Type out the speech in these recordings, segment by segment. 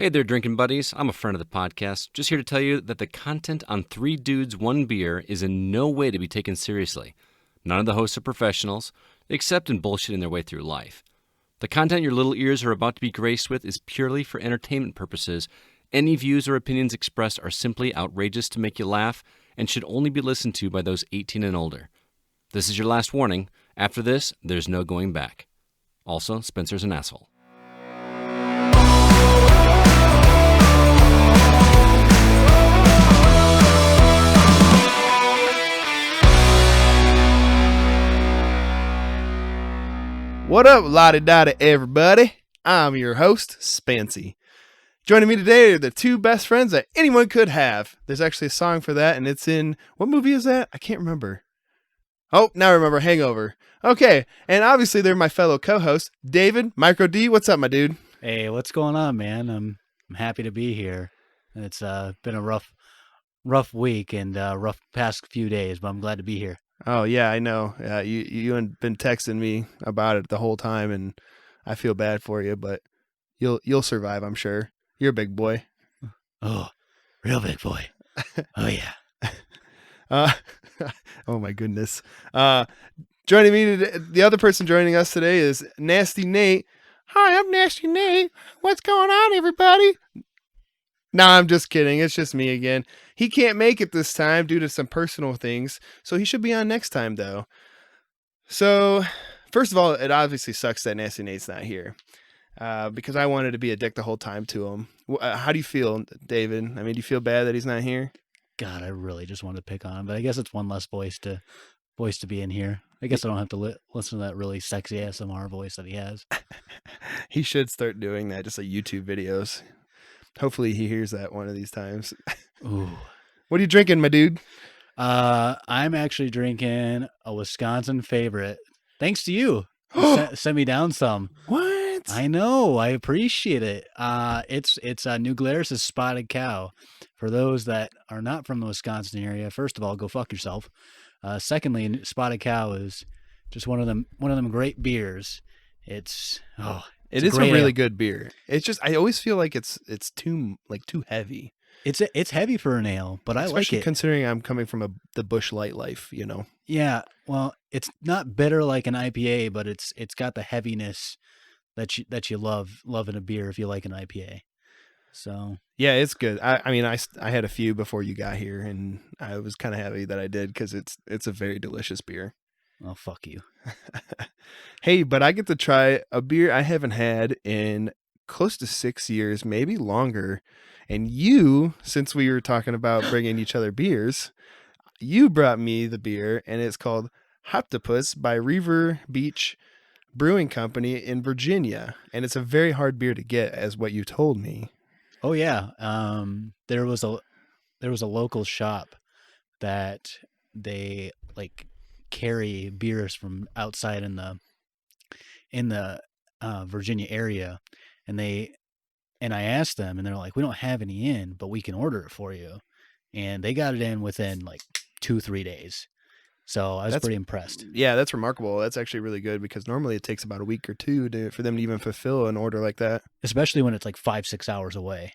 Hey there, drinking buddies. I'm a friend of the podcast. Just here to tell you that the content on Three Dudes, One Beer is in no way to be taken seriously. None of the hosts are professionals, except in bullshitting their way through life. The content your little ears are about to be graced with is purely for entertainment purposes. Any views or opinions expressed are simply outrageous to make you laugh and should only be listened to by those 18 and older. This is your last warning. After this, there's no going back. Also, Spencer's an asshole. What up, lottie-dottie, everybody? I'm your host, Spenceyyy. Joining me today are the two best friends that anyone could have. There's actually a song for that, and it's in... What movie is that? I can't remember. Oh, now I remember. Hangover. Okay, and obviously they're my fellow co-hosts, David, Micro D. What's up, my dude? Hey, what's going on, man? I'm happy to be here. It's been a rough week and rough past few days, but I'm glad to be here. Oh, yeah, I know. You had been texting me about it the whole time, and I feel bad for you, but you'll survive, I'm sure. You're a big boy. Oh, real big boy. Oh, yeah. Oh, my goodness. Joining me today, the other person joining us today is Nasty Nate. Hi, I'm Nasty Nate. What's going on, everybody? No, I'm just kidding. It's just me again. He can't make it this time due to some personal things, so he should be on next time, though. So, first of all, it obviously sucks that Nasty Nate's not here, because I wanted to be a dick the whole time to him. How do you feel, David? I mean, do you feel bad that he's not here? God, I really just wanted to pick on him, but I guess it's one less voice to be in here. I guess I don't have to listen to that really sexy ASMR voice that he has. He should start doing that, just like YouTube videos. Hopefully he hears that one of these times. Ooh. What are you drinking, my dude? I'm actually drinking a Wisconsin favorite. Thanks to you. Send me down some. What? I know. I appreciate it. It's New Glarus' Spotted Cow. For those that are not from the Wisconsin area, first of all, go fuck yourself. Secondly, Spotted Cow is just one of them great beers. It is a really good beer. It's just I always feel like it's too heavy. It's heavy for an ale, but I like it. Considering I'm coming from the Busch Light life, you know. Yeah, well, it's not bitter like an IPA, but it's got the heaviness that you love in a beer if you like an IPA. So yeah, it's good. I mean, I had a few before you got here, and I was kind of happy that I did because it's a very delicious beer. Oh, fuck you. Hey, but I get to try a beer I haven't had in close to 6 years, maybe longer. And you, since we were talking about bringing each other beers, you brought me the beer, and it's called Hoptopus by River Beach Brewing Company in Virginia. And it's a very hard beer to get, as what you told me. Oh yeah. There was a local shop that they carry beers from outside in the Virginia area, and I asked them, and they're like, we don't have any in, but we can order it for you. And they got it in within 2-3 days. So I was pretty impressed. Yeah, that's remarkable. That's actually really good because normally it takes about a week or two for them to even fulfill an order like that. Especially when it's 5-6 hours away.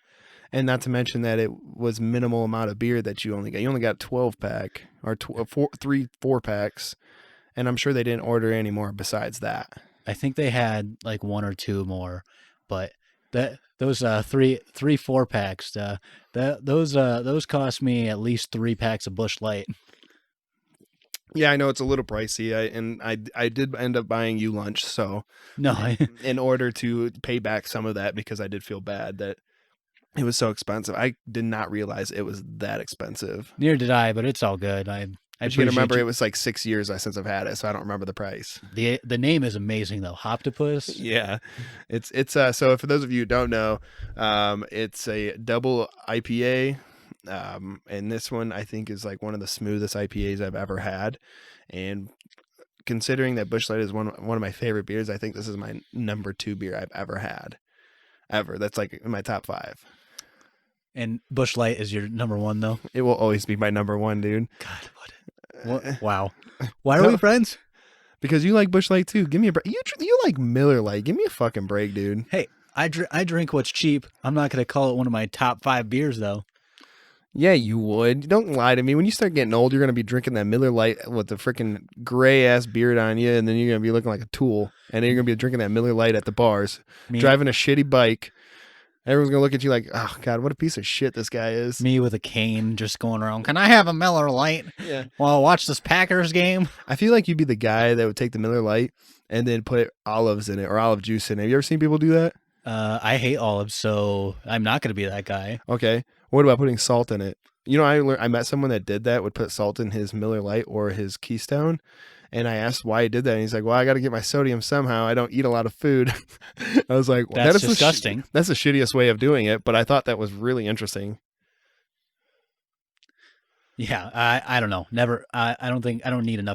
And not to mention that it was minimal amount of beer that you only got. You only got 12-pack or 4-packs. And I'm sure they didn't order any more besides that. I think they had 1 or 2 more, but those 3-4-packs, those cost me at least 3 packs of Busch Light. Yeah, I know it's a little pricey. I did end up buying you lunch, so no, in order to pay back some of that because I did feel bad that it was so expensive. I did not realize it was that expensive. Neither did I, but it's all good. I remember it was 6 years since I've had it, so I don't remember the price. The name is amazing though, Hoptopus. Yeah, it's so for those of you who don't know, it's a double IPA, and this one I think is one of the smoothest IPAs I've ever had, and considering that Busch Light is one of my favorite beers, I think this is my number 2 beer I've ever had, That's in my top 5. And Busch Light is your number 1 though? It will always be my number 1, dude. God, what? Wow. Why are we friends? Because you like Busch Light too. Give me a break. You like Miller Lite. Give me a fucking break, dude. Hey, I drink what's cheap. I'm not going to call it one of my top 5 beers, though. Yeah, you would. Don't lie to me. When you start getting old, you're going to be drinking that Miller Lite with the freaking gray-ass beard on you, and then you're going to be looking like a tool. And then you're going to be drinking that Miller Lite at the bars, driving a shitty bike. Everyone's going to look at you like, oh, God, what a piece of shit this guy is. Me with a cane just going around, can I have a Miller Lite? Yeah. While I watch this Packers game? I feel like you'd be the guy that would take the Miller Lite and then put olives in it or olive juice in it. Have you ever seen people do that? I hate olives, so I'm not going to be that guy. Okay. What about putting salt in it? You know, I met someone that did that, would put salt in his Miller Lite or his Keystone. And I asked why he did that. And he's like, well, I got to get my sodium somehow. I don't eat a lot of food. I was like, well, that's disgusting. That's the shittiest way of doing it. But I thought that was really interesting. Yeah, I don't know. Never. I don't need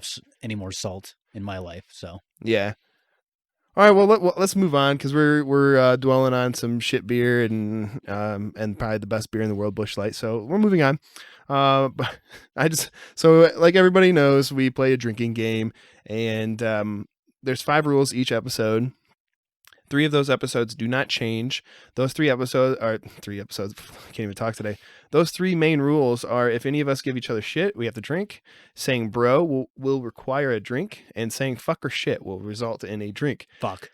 any more salt in my life. So yeah. All right. Well, let's move on because we're dwelling on some shit beer and probably the best beer in the world, Busch Light. So we're moving on. But so like everybody knows, we play a drinking game, and there's 5 rules each episode. 3 of those episodes do not change. Those 3 episodes. I can't even talk today. Those 3 main rules are: if any of us give each other shit, we have to drink. Saying bro will require a drink, and saying fuck or shit will result in a drink. Fuck.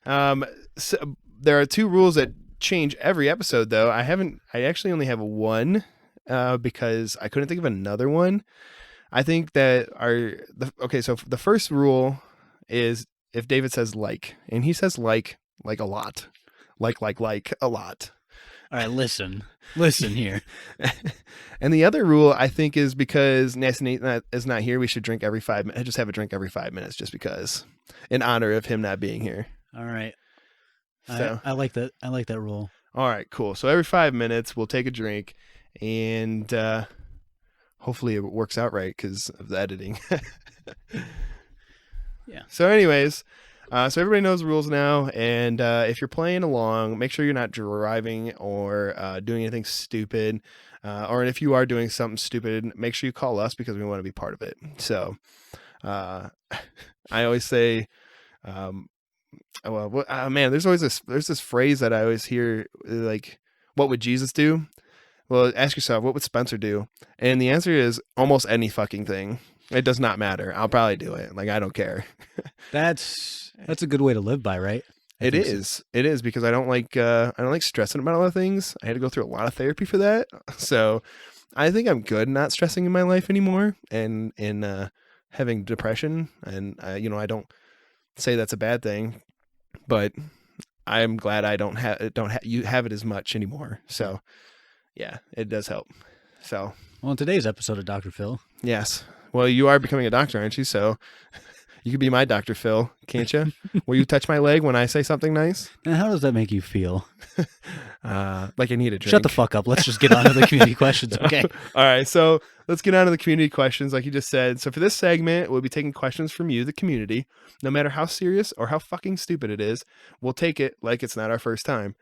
So there are 2 rules that change every episode, though. I actually only have 1 because I couldn't think of another one. I think that so the first rule is if David says like, and he says like a lot, like a lot. All right, listen here. And the other rule, I think, is because Nasty Nate is not here, we should drink every 5 minutes. Just have a drink every 5 minutes, just because, in honor of him not being here. All right. So I like that. I like that rule. All right, cool. So every 5 minutes, we'll take a drink, and hopefully it works out right because of the editing. Yeah. So anyways, so everybody knows the rules now, and if you're playing along, make sure you're not driving or doing anything stupid, or if you are doing something stupid, make sure you call us because we want to be part of it. So I always say, man, there's this phrase that I always hear, like, what would Jesus do? Well, ask yourself, what would Spencer do? And the answer is almost any fucking thing. It does not matter. I'll probably do it. Like, I don't care. That's a good way to live by, right? It is because I don't like stressing about a lot of things. I had to go through a lot of therapy for that. So I think I'm good not stressing in my life anymore and having depression. And I don't say that's a bad thing, but I'm glad I don't have it as much anymore. So yeah, it does help. So well, in today's episode of Dr. Phil. Yes. Well, you are becoming a doctor, aren't you? So you could be my Dr. Phil, can't you? Will you touch my leg when I say something nice? And how does that make you feel? Like I need a drink. Shut the fuck up. Let's just get on to the community questions, okay? All right. So let's get on to the community questions, like you just said. So for this segment, we'll be taking questions from you, the community. No matter how serious or how fucking stupid it is, we'll take it like it's not our first time.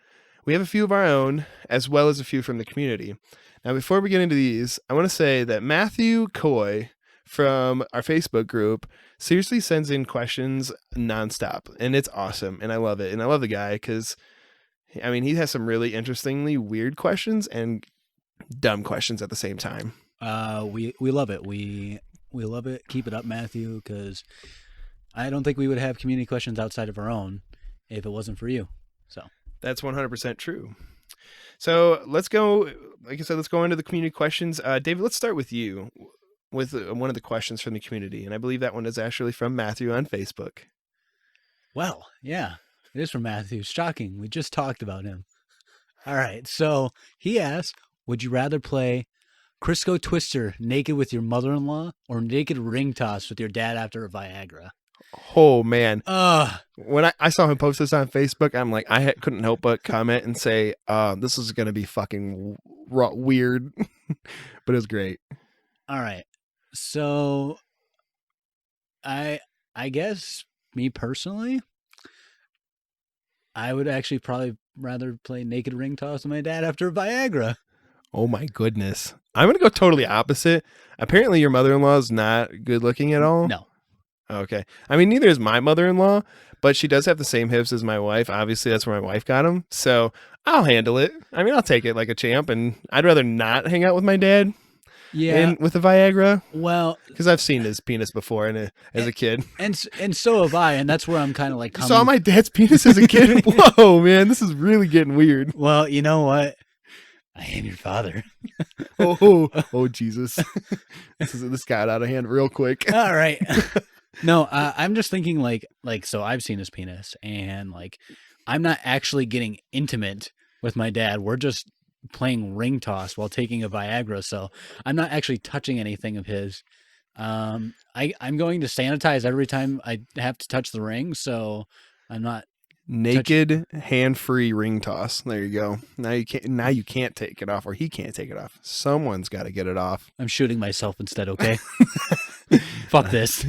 We have a few of our own, as well as a few from the community. Now, before we get into these, I want to say that Matthew Coy from our Facebook group seriously sends in questions nonstop, and it's awesome, and I love it. And I love the guy because, I mean, he has some really interestingly weird questions and dumb questions at the same time. We love it. We love it. Keep it up, Matthew, because I don't think we would have community questions outside of our own if it wasn't for you. So that's 100% true. So let's go. Like I said, let's go into the community questions. David, let's start with you with one of the questions from the community. And I believe that one is actually from Matthew on Facebook. Well, yeah, it is from Matthew. Shocking. We just talked about him. All right. So he asks, would you rather play Crisco Twister naked with your mother-in-law or naked ring toss with your dad after a Viagra? Oh, man. When I saw him post this on Facebook, I'm like, couldn't help but comment and say, this is going to be fucking weird. But it was great. All right. So I guess me personally, I would actually probably rather play naked ring toss with my dad after a Viagra. Oh my goodness. I'm going to go totally opposite. Apparently your mother-in-law is not good looking at all. No. Okay. I mean, neither is my mother-in-law, but she does have the same hips as my wife. Obviously, that's where my wife got them. So I'll handle it. I mean, I'll take it like a champ, and I'd rather not hang out with my dad with the Viagra well, because I've seen his penis before as a kid. and so have I, and that's where I'm kind of like You coming. saw my dad's penis as a kid? Whoa, man, this is really getting weird. Well, you know what? I am your father. Oh, Jesus. This got out of hand real quick. All right. No, I'm just thinking like so I've seen his penis, and like I'm not actually getting intimate with my dad. We're just playing ring toss while taking a Viagra, so I'm not actually touching anything of his. I'm going to sanitize every time I have to touch the ring, so I'm not naked, hand-free ring toss. There you go. Now you can't take it off, or he can't take it off. Someone's got to get it off. I'm shooting myself instead, okay? Fuck this.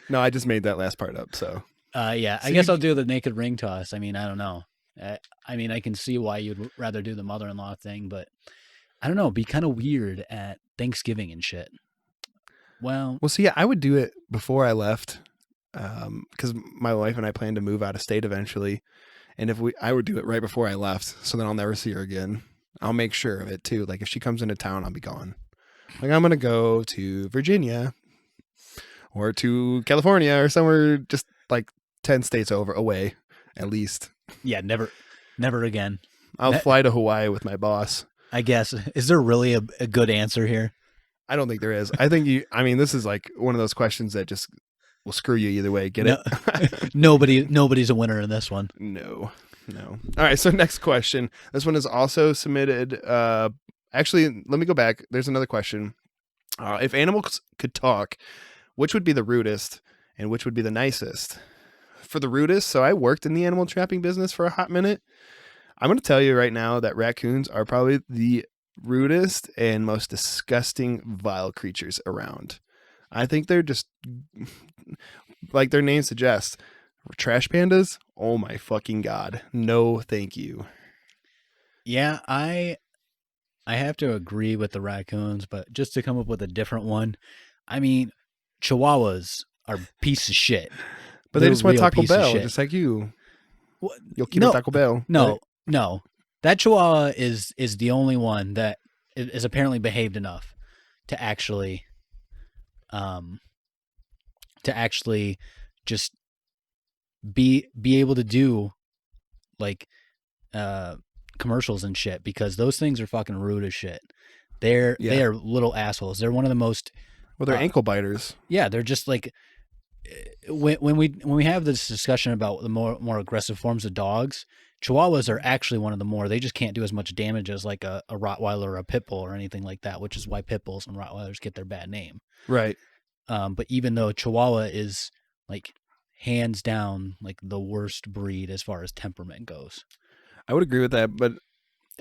No, I just made that last part up, so. Yeah, I guess I'll do the naked ring toss. I mean, I don't know. I mean, I can see why you'd rather do the mother-in-law thing, but I don't know. It'd be kind of weird at Thanksgiving and shit. Well, see, I would do it before I left, because my wife and I plan to move out of state eventually, and I would do it right before I left, so then I'll never see her again. I'll make sure of it too. Like if she comes into town, I'll be gone. Like I'm gonna go to Virginia or to California or somewhere just like 10 states away at least. Yeah, never again. I'll fly to Hawaii with my boss. I guess. Is there really a good answer here? I don't think there is. I think this is like one of those questions that just will screw you either way. Get it? Nobody's a winner in this one. No. All right. So next question. This one is also submitted. Actually, let me go back. There's another question. If animals could talk, which would be the rudest and which would be the nicest? For the rudest, so I worked in the animal trapping business for a hot minute. I'm going to tell you right now that raccoons are probably the rudest and most disgusting, vile creatures around. I think they're just, like their name suggests, trash pandas. Oh my fucking God. No, thank you. Yeah, I have to agree with the raccoons, but just to come up with a different one, I mean, Chihuahuas are piece of shit. But they just want Taco Bell, just like you. What? You'll keep Taco Bell. No. That Chihuahua is the only one that is apparently behaved enough to actually just be able to do like commercials and shit, because those things are fucking rude as shit. They are little assholes. They're one of the most they're ankle biters. Yeah, they're just like when we have this discussion about the more aggressive forms of dogs, Chihuahuas are actually one of the more. They just can't do as much damage as like a Rottweiler or a Pit Bull or anything like that, which is why Pit Bulls and Rottweilers get their bad name. Right. But even though Chihuahua is like hands down like the worst breed as far as temperament goes. I would agree with that, but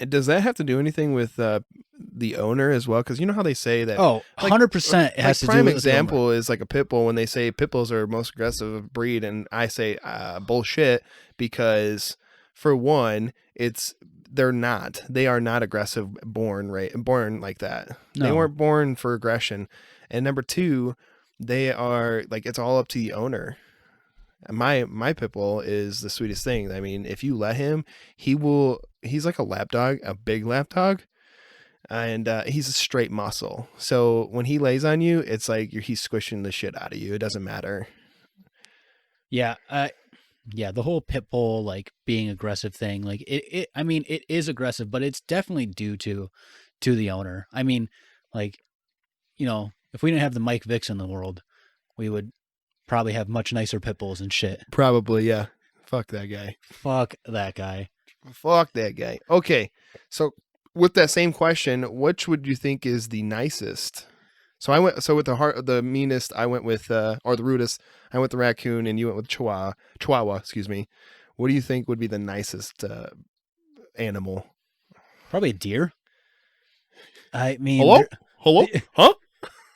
does that have to do anything with the owner as well? Because you know how they say that. Oh, 100% it has to do with prime example is like a pit bull when they say pit bulls are most aggressive breed, and I say bullshit, because for one, they are not aggressive born like that. No. They weren't born for aggression, and number two, they are like it's all up to the owner. My pit bull is the sweetest thing. I mean, if you let him, he's like a lap dog, a big lap dog, and he's a straight muscle. So when he lays on you, it's like he's squishing the shit out of you. It doesn't matter. Yeah. The whole pit bull, like being aggressive thing, like it is aggressive, but it's definitely due to the owner. I mean, like, you know, if we didn't have the Mike Vicks in the world, we would probably have much nicer pit bulls and shit. Probably, yeah. Fuck that guy. Fuck that guy. Fuck that guy. Okay, so with that same question, which would you think is the nicest? So with the meanest, I went with or the rudest, I went with the raccoon, and you went with Chihuahua. Excuse me. What do you think would be the nicest animal? Probably a deer. I mean, hello, huh?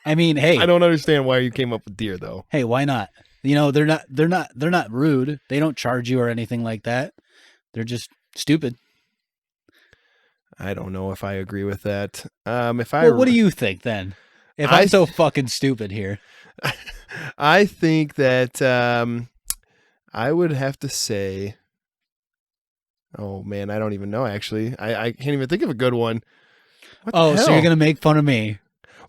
I mean, hey, I don't understand why you came up with deer though. Hey, why not? You know, they're not rude. They don't charge you or anything like that. They're just stupid. I don't know if I agree with that. What do you think then? If I'm so fucking stupid here. I think that I would have to say. Oh man, I don't even know. Actually, I can't even think of a good one. What the Oh, so you're hell? gonna make fun of me?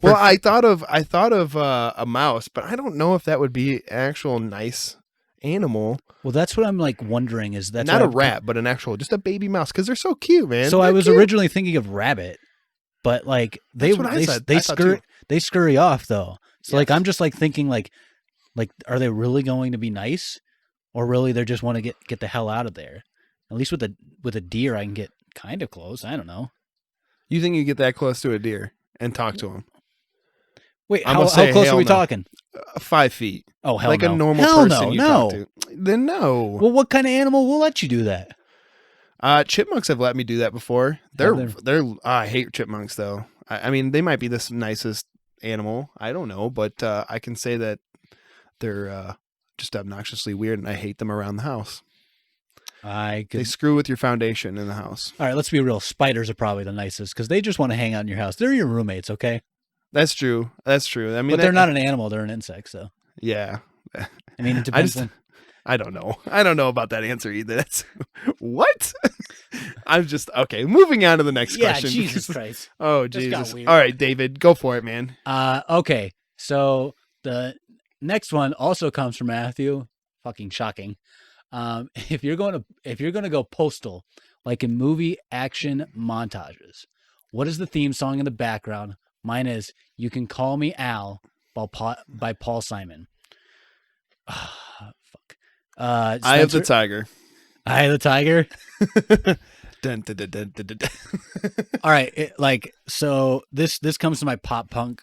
Well, I thought of a mouse, but I don't know if that would be an actual nice animal. Well, that's what I'm like wondering. Is that's Not what a rat, but an actual, just a baby mouse, because they're so cute, man. So I They're was cute. originally thinking of rabbit, but like That's what I said. I thought too. they scurry off though. So like Yes. I'm just like thinking like are they really going to be nice, or really they just want to get the hell out of there? At least with a deer, I can get kind of close. I don't know. You think you get that close to a deer and talk to him? Wait, I'm how gonna say close are hell we no. talking? 5 feet, Oh hell like no. a normal Hell person you no. talk to. Then no. Well, what kind of animal will let you do that? Chipmunks have let me do that before. I hate chipmunks though. I mean, they might be the nicest animal. I don't know, but I can say that they're just obnoxiously weird, and I hate them around the house. They screw with your foundation in the house. All right, let's be real. Spiders are probably the nicest because they just want to hang out in your house. They're your roommates, okay? That's true. That's true. I mean, But they're not an animal; they're an insect. So Yeah. I mean, it depends. I don't know. I don't know about that answer either. That's what? I'm just okay. Moving on to the next Yeah, question. Jesus Christ. Oh, This got Jesus. weird. All right, David, go for it, man. Okay. So the next one also comes from Matthew. Fucking shocking. If you're gonna go postal, like in movie action montages, what is the theme song in the background? Mine is "You Can Call Me Al" by Paul Simon. Fuck. Eye of the Tiger. Eye of the Tiger. Dun, dun, dun, dun, dun, dun, dun. All right, so this comes to my pop punk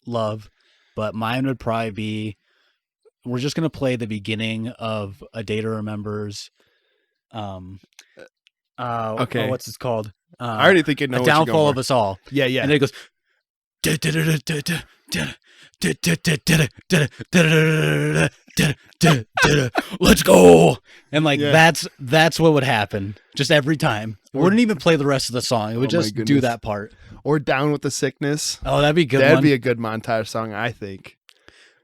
love, but mine would probably be, we're just gonna play the beginning of A Day to Remember's Okay. what's it called? I already think you know A what you're Downfall going of for. Us All. Yeah, yeah. And then it goes let's go. And like Yeah. that's what would happen just every time. It wouldn't even play the rest of the song. It would Oh my just do goodness. that part. Or Down with the Sickness. Oh, that'd be a good That'd one. be a good montage song, I think.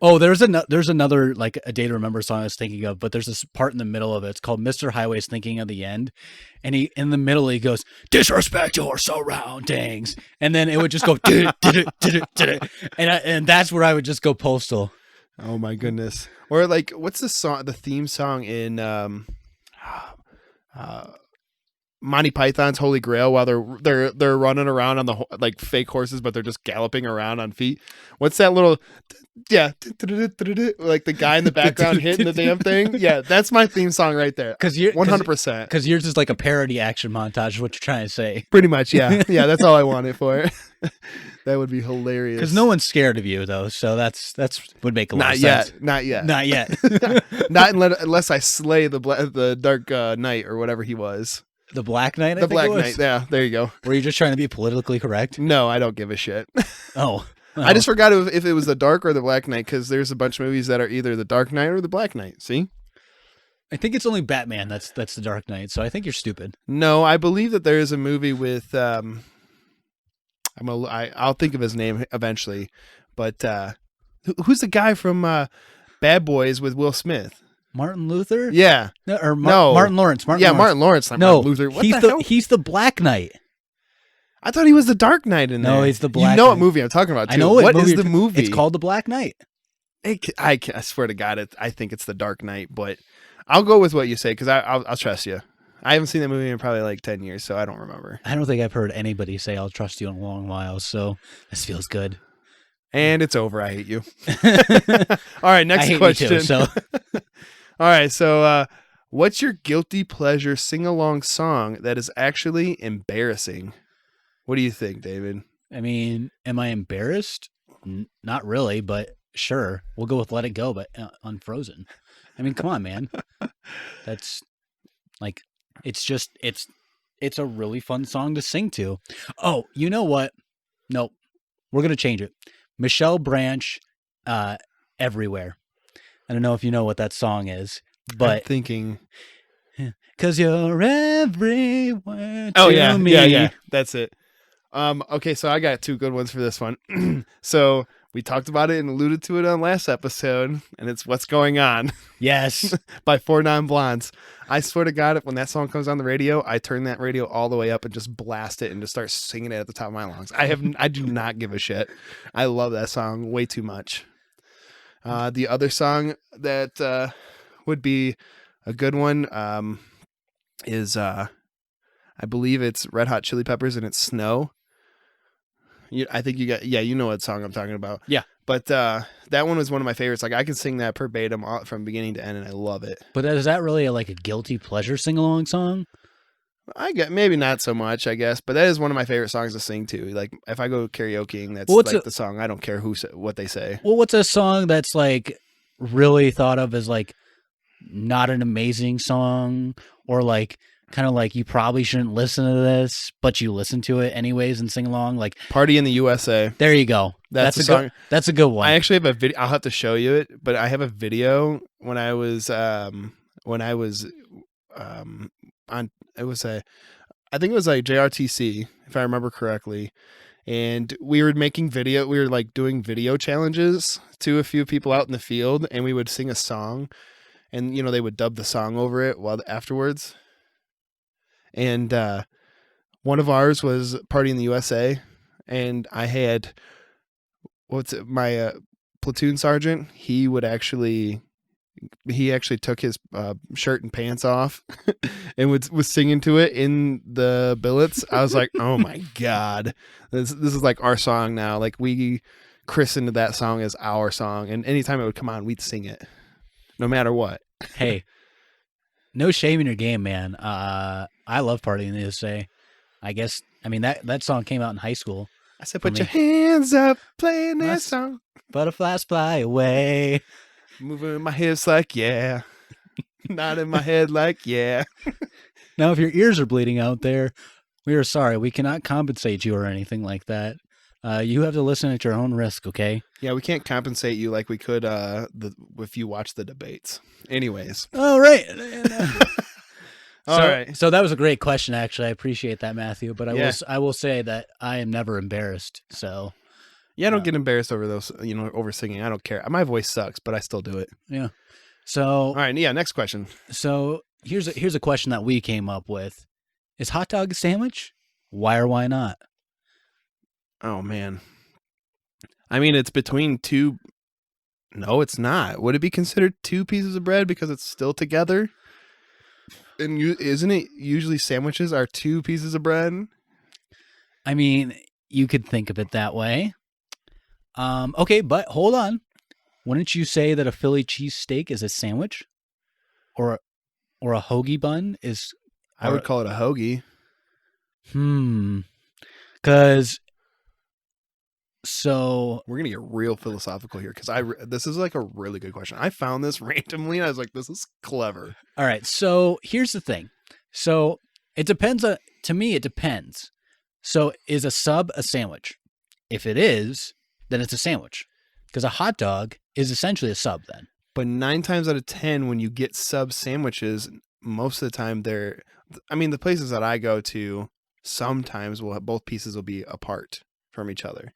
Oh, there's another like A Day to Remember song I was thinking of, but there's this part in the middle of it. It's called Mr. Highway's Thinking of the End. And in the middle he goes, disrespect your surroundings. And then it would just go and that's where I would just go postal. Oh my goodness. Or like, what's the theme song in Monty Python's Holy Grail, while they're running around on the like fake horses, but they're just galloping around on feet? What's that little, yeah, like the guy in the background hitting the damn thing? Yeah, that's my theme song right there. 100%. Because yours is like a parody action montage, is what you're trying to say. Pretty much, yeah. Yeah, that's all I want it for. That would be hilarious. Because no one's scared of you though, so that's would make a lot Not of yet. sense. Not yet. Not yet. Not unless I slay the Dark Knight or whatever he was. The Black Knight. I The think Black it was? Knight. Yeah, there you go. Were you just trying to be politically correct? No, I don't give a shit. Oh. I just forgot if it was the Dark or the Black Knight, because there's a bunch of movies that are either the Dark Knight or the Black Knight. See? I think it's only Batman that's the Dark Knight, so I think you're stupid. No, I believe that there is a movie with I'll think of his name eventually, but who's the guy from Bad Boys with Will Smith? Martin Luther? Yeah. No, or No. Martin Lawrence. Martin Lawrence. Not No, Martin Luther. What he's the hell? he's the Black Knight. I thought he was the Dark Knight in there. No, he's the Black You know what Knight. movie I'm talking about, too. I know what What movie is the you're- movie? It's called The Black Knight. I swear to God, I think it's the Dark Knight, but I'll go with what you say, because I'll trust you. I haven't seen that movie in probably like 10 years, so I don't remember. I don't think I've heard anybody say I'll trust you in a long while, so this feels good. And it's over. I hate you. All right, next I hate question. you too, so All right, so what's your guilty pleasure sing-along song that is actually embarrassing? What do you think, David? I mean, am I embarrassed? Not really, but sure. We'll go with Let It Go, but on Frozen. I mean, come on, man. That's like, it's a really fun song to sing to. Oh, you know what? Nope. We're going to change it. Michelle Branch, Everywhere. I don't know if you know what that song is, I'm but thinking. 'cause you're everywhere Oh to yeah, me. yeah. That's it. Okay, so I got two good ones for this one. So We talked about it and alluded to it on last episode, and it's What's Going On Yes. by 4 Non-Blondes. I swear to God, when that song comes on the radio, I turn that radio all the way up and just blast it and just start singing it at the top of my lungs. I do not give a shit. I love that song way too much. The other song that would be a good one is I believe it's Red Hot Chili Peppers and it's Snow. I think you know what song I'm talking about. Yeah. But that one was one of my favorites. Like I can sing that verbatim from beginning to end, and I love it. But is that really like a guilty pleasure sing-along song? I get maybe not so much, I guess, but that is one of my favorite songs to sing too. Like if I go karaokeing, that's the song. I don't care what they say. Well, what's a song that's like really thought of as like not an amazing song, or like kind of like you probably shouldn't listen to this, but you listen to it anyways and sing along? Like Party in the USA. There you go. That's a song. That's a good one. I actually have a video. I'll have to show you it, but I have a video when I was on. It was I think it was like JRTC, if I remember correctly. And we were like doing video challenges to a few people out in the field, and we would sing a song, and they would dub the song over it afterwards. And one of ours was Party in the USA, and I had my platoon sergeant. He actually took his shirt and pants off and was singing to it in the billets. I was like, oh my God, this is like our song now. Like we christened that song as our song, and anytime it would come on, we'd sing it no matter what. Hey, no shame in your game, man. I love Party in the USA. I guess, I mean, that song came out in high school. I said, put your hands up, playing that song. Butterflies fly away. Moving my hips like, yeah. Nodding my head like, yeah. Now, if your ears are bleeding out there, we are sorry. We cannot compensate you or anything like that. You have to listen at your own risk, okay? Yeah, we can't compensate you like we could if you watch the debates. Anyways. All right. All right. So that was a great question, actually. I appreciate that, Matthew. But I will say that I am never embarrassed. So yeah, I don't get embarrassed over those, over singing. I don't care. My voice sucks, but I still do it. Yeah. So all right. Yeah. Next question. So here's a question that we came up with: is hot dog a sandwich? Why or why not? Oh man. I mean, it's between two. No, it's not. Would it be considered two pieces of bread because it's still together? And isn't it usually sandwiches are two pieces of bread? I mean, you could think of it that way. Okay, but hold on. Wouldn't you say that a Philly cheesesteak is a sandwich? Or a hoagie bun is... I would call it a hoagie. Because... So... We're going to get real philosophical here, because this is like a really good question. I found this randomly, and I was like, this is clever. All right, so here's the thing. So it depends. To me, it depends. So is a sub a sandwich? If it is, then it's a sandwich. Because a hot dog is essentially a sub then. But 9 times out of 10, when you get sub sandwiches, most of the time the places that I go to, sometimes both pieces will be apart from each other.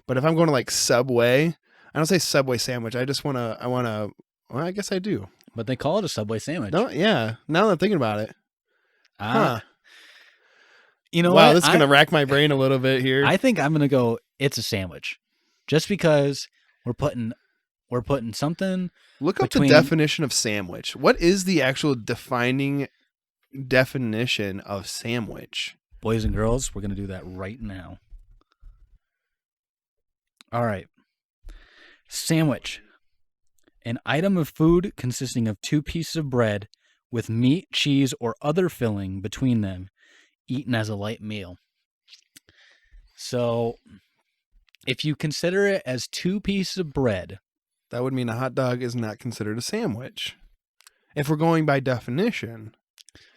But if I'm going to like Subway, I don't say Subway sandwich. I just well, I guess I do. But they call it a Subway sandwich. No, yeah. Now that I'm thinking about it. You know wow, what? this is going to rack my brain a little bit here. I think I'm going to go, it's a sandwich. Just because we're putting something. Look up the definition of sandwich. What is the actual defining definition of sandwich? Boys and girls, we're going to do that right now. All right. Sandwich. An item of food consisting of 2 pieces of bread with meat, cheese, or other filling between them, eaten as a light meal. So, if you consider it as 2 pieces of bread, that would mean a hot dog is not considered a sandwich. If we're going by definition,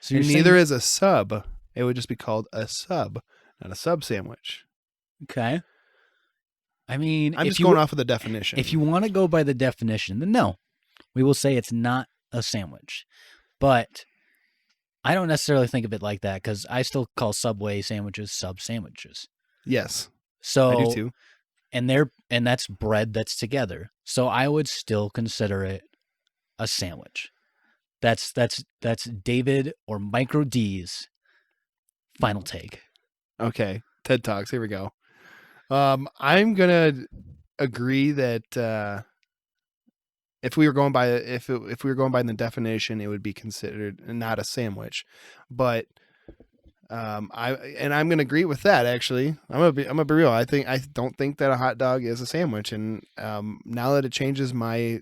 so neither is a sub. It would just be called a sub, not a sub sandwich. Okay. I mean, I'm just going off of the definition. If you want to go by the definition, then no, we will say it's not a sandwich. But I don't necessarily think of it like that, because I still call Subway sandwiches sub sandwiches. Yes. So I do too. And they're and that's bread that's together. So I would still consider it a sandwich. That's David or Micro D's final take. Okay, TED Talks. Here we go. I'm gonna agree that if we were going by if we were going by the definition, it would be considered not a sandwich. But I'm gonna agree with that. Actually, I'm gonna be real. I don't think that a hot dog is a sandwich, and now that it changes my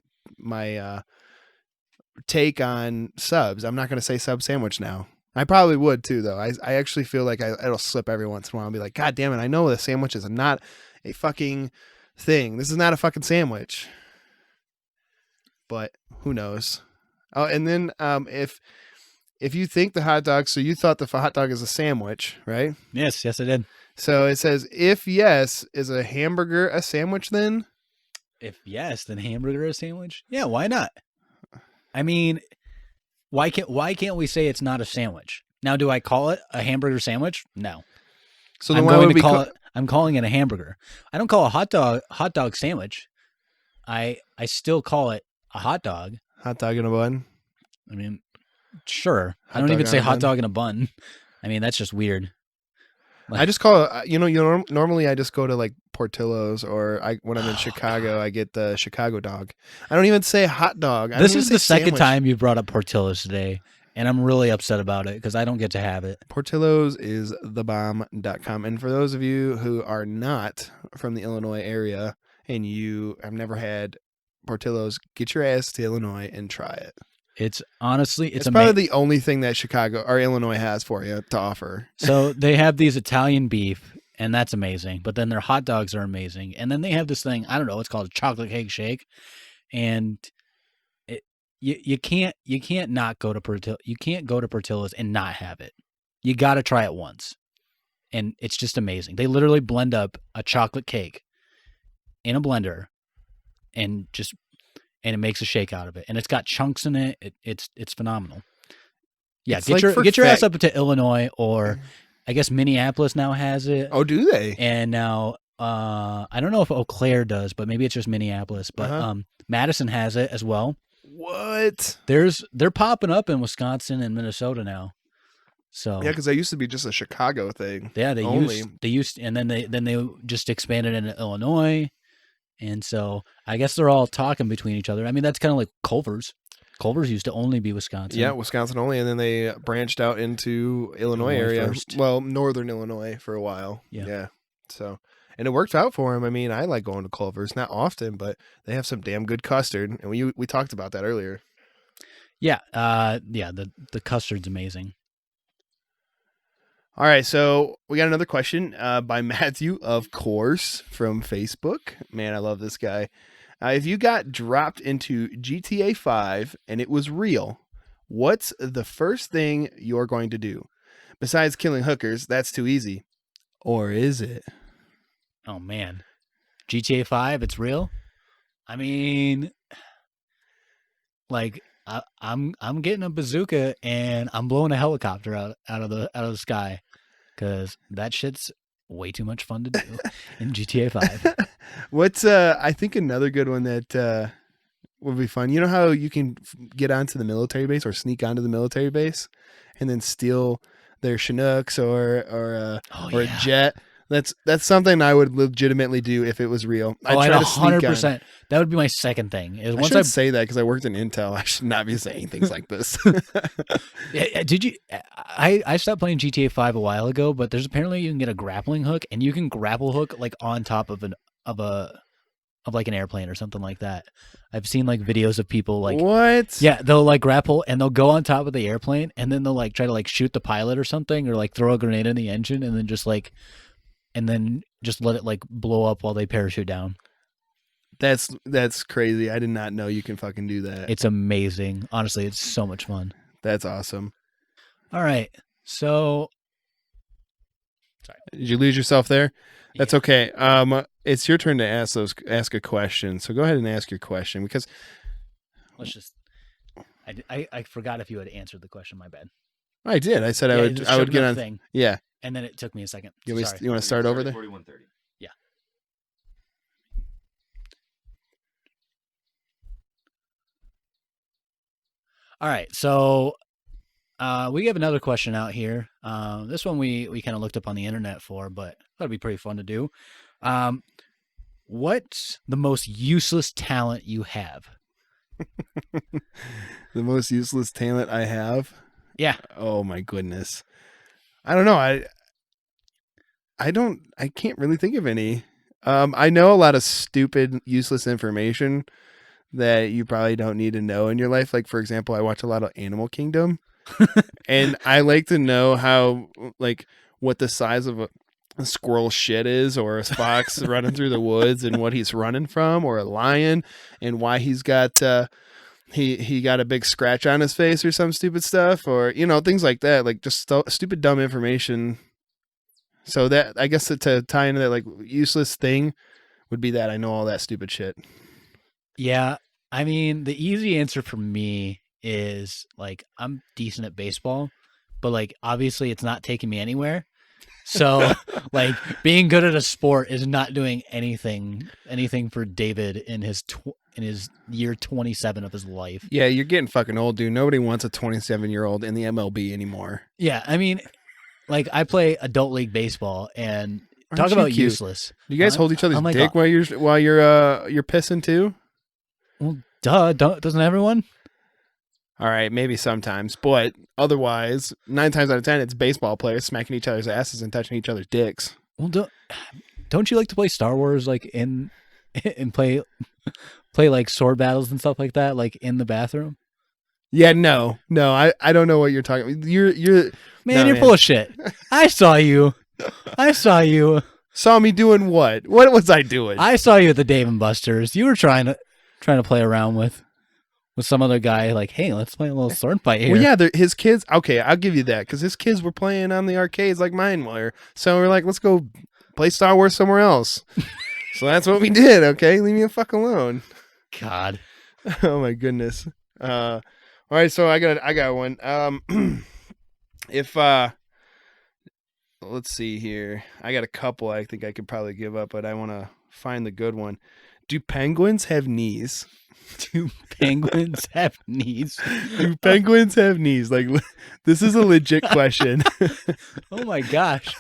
take on subs, I'm not gonna say sub sandwich now. I probably would too, though. I actually feel like it'll slip every once in a while and be like, God damn it, I know the sandwich is not a fucking thing. This is not a fucking sandwich. But who knows? Oh, and then if you think the hot dog, so you thought the hot dog is a sandwich, right? Yes, I did. So it says, if yes, is a hamburger a sandwich then? If yes, then hamburger a sandwich? Yeah, why not? I mean, why can't we say it's not a sandwich? Now, do I call it a hamburger sandwich? No. So then why would we call it? I'm calling it a hamburger. I don't call a hot dog sandwich. I still call it a hot dog. Hot dog in a bun? I mean, sure. Hot I don't dog even say on a hot bun? dog in a bun. I mean, that's just weird. I just call it, normally I just go to like Portillo's, or when I'm in Chicago, I get the Chicago dog. I don't even say hot dog. This is the second time you brought up Portillo's today, and I'm really upset about it because I don't get to have it. Portillo's is thebomb.com. And for those of you who are not from the Illinois area and you have never had Portillo's, get your ass to Illinois and try it. It's honestly, it's probably the only thing that Chicago or Illinois has for you to offer. So they have these Italian beef, and that's amazing. But then their hot dogs are amazing. And then they have this thing, I don't know, it's called a chocolate cake shake. And you can't not go to Portillo's. You can't go to Portillo's and not have it. You got to try it once. And it's just amazing. They literally blend up a chocolate cake in a blender and it makes a shake out of it. And it's got chunks in it. It's phenomenal. Yeah, get your ass up to Illinois, or I guess Minneapolis now has it. Oh, do they? And now I don't know if Eau Claire does, but maybe it's just Minneapolis. But Madison has it as well. What? They're popping up in Wisconsin and Minnesota now. So yeah, because they used to be just a Chicago thing. Yeah, they used, and then they just expanded into Illinois. And so I guess they're all talking between each other. I mean, that's kind of like Culver's. Culver's used to only be Wisconsin. Yeah, Wisconsin only. And then they branched out into Illinois area. First. Well, northern Illinois for a while. Yeah. So, and it worked out for them. I mean, I like going to Culver's. Not often, but they have some damn good custard. And we talked about that earlier. Yeah. The custard's amazing. All right, so we got another question by Matthew, of course, from Facebook. Man, I love this guy. If you got dropped into GTA 5 and it was real, what's the first thing you're going to do? Besides killing hookers, that's too easy. Or is it? Oh, man. GTA 5, it's real? I mean, like, I'm getting a bazooka and I'm blowing a helicopter out of the sky, because that shit's way too much fun to do in GTA 5. What's I think another good one that would be fun. You know how you can get onto the military base or sneak onto the military base and then steal their Chinooks or a jet? That's something I would legitimately do if it was real. I'd 100%. That would be my second thing. I should say that because I worked in Intel. I should not be saying things like this. Did you? I stopped playing GTA 5 a while ago, but there's apparently you can get a grappling hook, and you can grapple hook like on top of like an airplane or something like that. I've seen like videos of people like what? Yeah, they'll like grapple and they'll go on top of the airplane, and then they'll like try to like shoot the pilot or something, or like throw a grenade in the engine, and then just let it like blow up while they parachute down. That's crazy. I did not know you can fucking do that. It's amazing. Honestly, it's so much fun. That's awesome. All right. So sorry. Did you lose yourself there? That's okay. It's your turn to ask a question. So go ahead and ask your question, because I forgot if you had answered the question. My bad. I did. I said I would get on thing. Yeah. And then it took me a second. You want to start over there? 4130. Yeah. All right, so we have another question out here. This one we kind of looked up on the internet for, but that'd be pretty fun to do. What's the most useless talent you have? The most useless talent I have? Yeah. Oh my goodness. I don't know. I can't really think of any. I know a lot of stupid, useless information that you probably don't need to know in your life. Like, for example, I watch a lot of Animal Kingdom and I like to know how, like, what the size of a squirrel shit is, or a fox running through the woods and what he's running from, or a lion and why he's got, he got a big scratch on his face or some stupid stuff, or, you know, things like that, like just stupid, dumb information. So that, I guess, to tie into that, like, useless thing would be that I know all that stupid shit. Yeah, I mean, the easy answer for me is, like, I'm decent at baseball, but, like, obviously it's not taking me anywhere. So, like, being good at a sport is not doing anything for David in his year 27 of his life. Yeah, you're getting fucking old, dude. Nobody wants a 27-year-old in the MLB anymore. Yeah, I mean, like, I play adult league baseball, and Aren't talk you about cute? useless. Do you guys hold each other's I'm like, dick while you're pissing too? Well, duh, doesn't everyone? All right, maybe sometimes, but otherwise, 9 times out of 10, it's baseball players smacking each other's asses and touching each other's dicks. Well, don't you like to play Star Wars, like, and play like sword battles and stuff like that, like in the bathroom? Yeah, no, I don't know what you're talking about. You're full of shit. I saw you. Saw me doing what? What was I doing? I saw you at the Dave and Buster's. You were trying to play around with some other guy, like, hey, let's play a little sword fight here. Well, yeah, his kids. Okay, I'll give you that, because his kids were playing on the arcades like mine were. So we're like, let's go play Star Wars somewhere else. So that's what we did. Okay, leave me the fuck alone. God. Oh my goodness. All right, so I got one. If let's see here. I got a couple I think I could probably give up, but I want to find the good one. Do penguins have knees? Do penguins have knees? Do penguins have knees? Like, this is a legit question. Oh my gosh.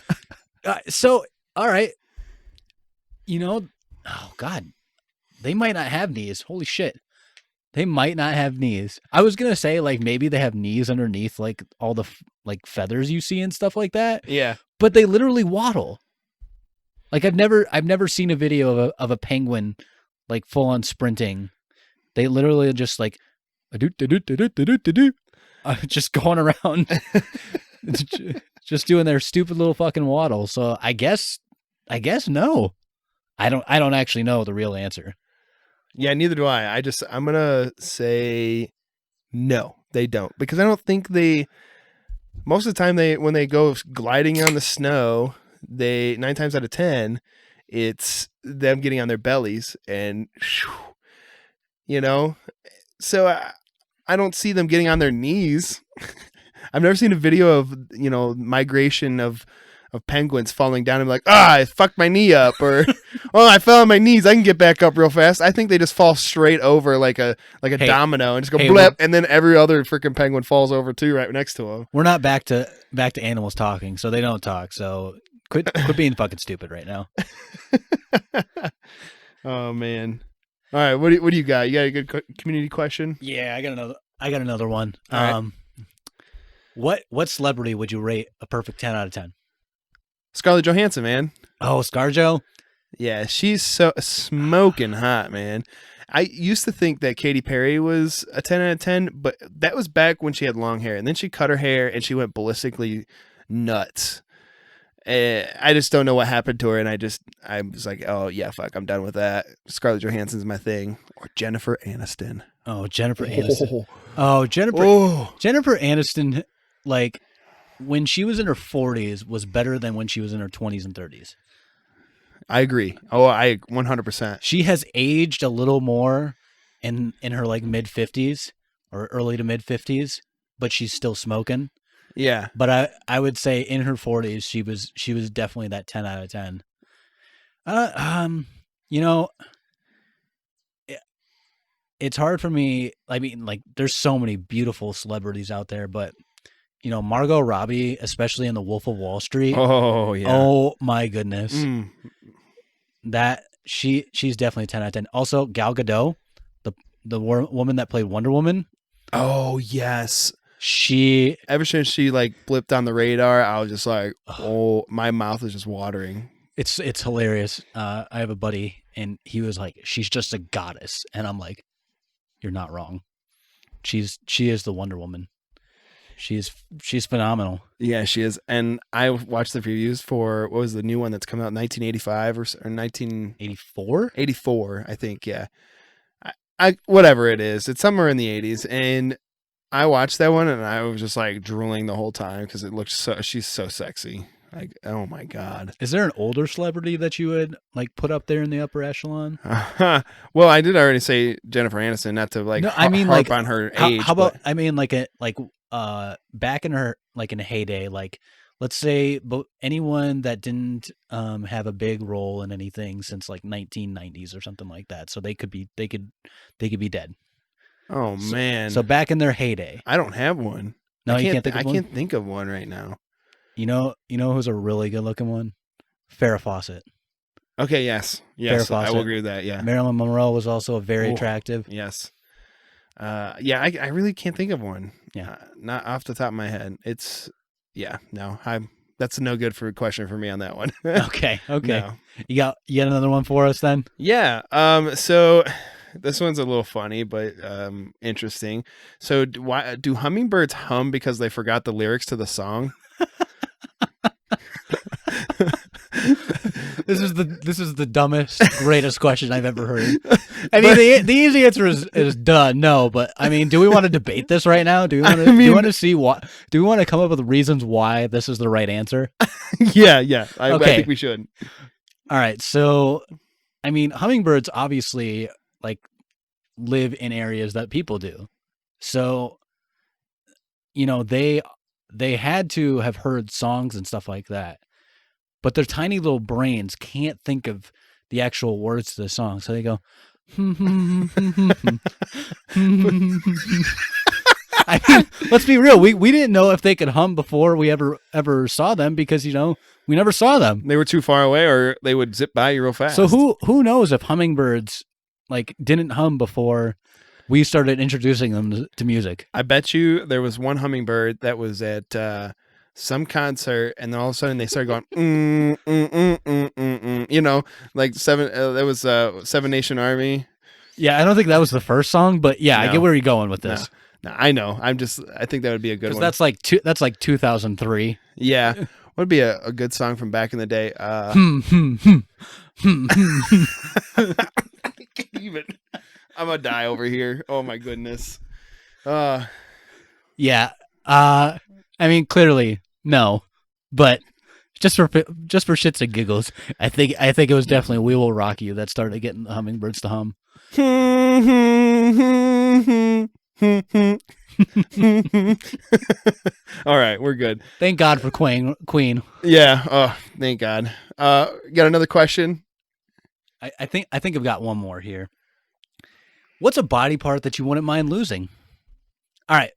So, all right. You know, oh God, they might not have knees. Holy shit. They might not have knees. I was going to say, like, maybe they have knees underneath, like, all the like feathers you see and stuff like that. Yeah. But they literally waddle. Like, I've never seen a video of a penguin, like, full on sprinting. They literally are just like, just going around, just doing their stupid little fucking waddle. So I guess no. I don't actually know the real answer. Yeah, neither do I. I'm gonna say no, they don't, because I don't think most of the time when they go gliding on the snow, 9 times out of 10, it's them getting on their bellies and, you know, so I don't see them getting on their knees. I've never seen a video of, you know, migration of penguins falling down and be like, I fucked my knee up, or oh, I fell on my knees, I can get back up real fast. I think they just fall straight over like a domino and just go blip, and then every other freaking penguin falls over too right next to them. We're not back to animals talking, so they don't talk. So quit being fucking stupid right now. Oh man. All right, what do you got? You got a good community question? Yeah, I got another one. All right. What celebrity would you rate a perfect 10 out of 10? Scarlett Johansson, man. Oh, ScarJo? Yeah, she's so smoking hot, man. I used to think that Katy Perry was a 10 out of 10, but that was back when she had long hair, and then she cut her hair and she went ballistically nuts. I just don't know what happened to her, and I was like, oh yeah, fuck, I'm done with that. Scarlett Johansson's my thing. Or Jennifer Aniston. Oh, Jennifer Aniston. Oh, Jennifer Aniston, like, when she was in her 40s was better than when she was in her 20s and 30s. I agree. Oh, I 100%. She has aged a little more in her like mid 50s or early to mid 50s, but she's still smoking. Yeah. But I would say in her 40s she was definitely that 10 out of 10. You know, it's hard for me. I mean, like, there's so many beautiful celebrities out there, but Margot Robbie, especially in The Wolf of Wall Street. Oh yeah. Oh my goodness, Mm. that she's definitely 10 out of 10. Also, Gal Gadot, the woman that played Wonder Woman. Oh yes. She Ever since she like blipped on the radar, I was just like, oh, my mouth is just watering. It's hilarious. I have a buddy, and he was like, "She's just a goddess," and I'm like, "You're not wrong. She is the Wonder Woman. She's phenomenal." Yeah, she is. And I watched the previews for what was the new one that's coming out, 1985 or 1984, 84. I think. Yeah, I whatever it is, it's somewhere in the 80s, and I watched that one and I was just like drooling the whole time because it looked she's so sexy. Like, oh my God. Is there an older celebrity that you would like put up there in the upper echelon? Well, I did already say Jennifer Aniston, not to like I mean, harp like, on her how, age. how about, but I mean, like back in her, like in a heyday, like let's say, but anyone that didn't have a big role in anything since like 1990s or something like that. So they could be dead. oh man. So back in their heyday. I don't have one. No, you can't can't think of I one? can't think of one right now. You know who's a really good looking one? Farrah Fawcett. Okay, yes. Farrah I Fawcett. will agree with that. Yeah. Marilyn Monroe was also very Ooh. attractive. Yes. Yeah, I really can't think of one. Yeah. Not off the top of my head. It's no. That's a no good for question for me on that one. Okay. No. You got another one for us then? Yeah. So this one's a little funny, but interesting. So why do hummingbirds hum because they forgot the lyrics to the song? This is the dumbest, greatest question I've ever heard. I mean, the easy answer is duh, no. But I mean, do we want to debate this right now? Do we want to? Do you want to see what? Do we want to come up with reasons why this is the right answer? Yeah. I Okay. think we should. All right. So, I mean, hummingbirds obviously like live in areas that people do. So, they had to have heard songs and stuff like that. But their tiny little brains can't think of the actual words to the song. So they go, I mean, let's be real. We didn't know if they could hum before we ever saw them because, we never saw them. They were too far away or they would zip by you real fast. So who knows if hummingbirds like didn't hum before we started introducing them to music? I bet you there was one hummingbird that was at some concert, and then all of a sudden they started going, like that was Seven Nation Army. Yeah, I don't think that was the first song, but yeah, I No. get where you're going with this. No, I know. I think that would be a good one. Because that's like 2003. Yeah. Would be a good song from back in the day. I can't even. I'm gonna die over here. Oh my goodness. Yeah. I mean, clearly no, but just for shits and giggles, I think it was definitely "We Will Rock You" that started getting the hummingbirds to hum. All right, we're good. Thank God for Queen. Yeah. Oh, thank God. Got another question? I think I've got one more here. What's a body part that you wouldn't mind losing? All right.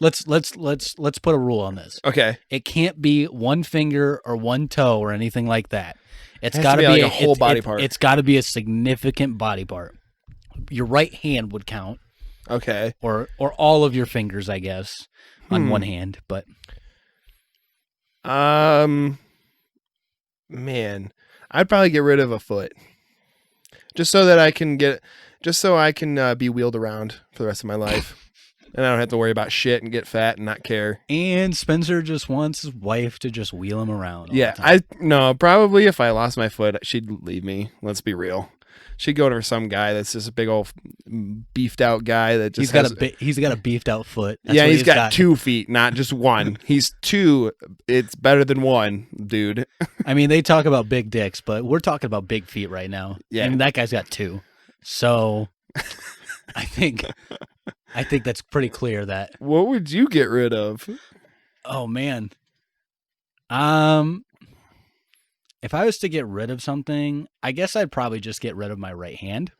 Let's put a rule on this. Okay. It can't be one finger or one toe or anything like that. It's Has got to to be be like a whole body part. It's got to be a significant body part. Your right hand would count, Okay. or all of your fingers, I guess, on one hand. But man, I'd probably get rid of a foot, just so I can be wheeled around for the rest of my life. And I don't have to worry about shit and get fat and not care. and Spencer just wants his wife to just wheel him around. All the time. Probably if I lost my foot, she'd leave me. Let's be real. She'd go to some guy that's just a big old beefed out guy that just he's got a beefed out foot. That's yeah, what he's got 2 feet, not just one. He's 2. It's better than 1, dude. I mean, they talk about big dicks, but we're talking about big feet right now. Yeah. I mean, that guy's got 2. So I think that's pretty clear that. What would you get rid of? Oh man. If I was to get rid of something, I guess I'd probably just get rid of my right hand.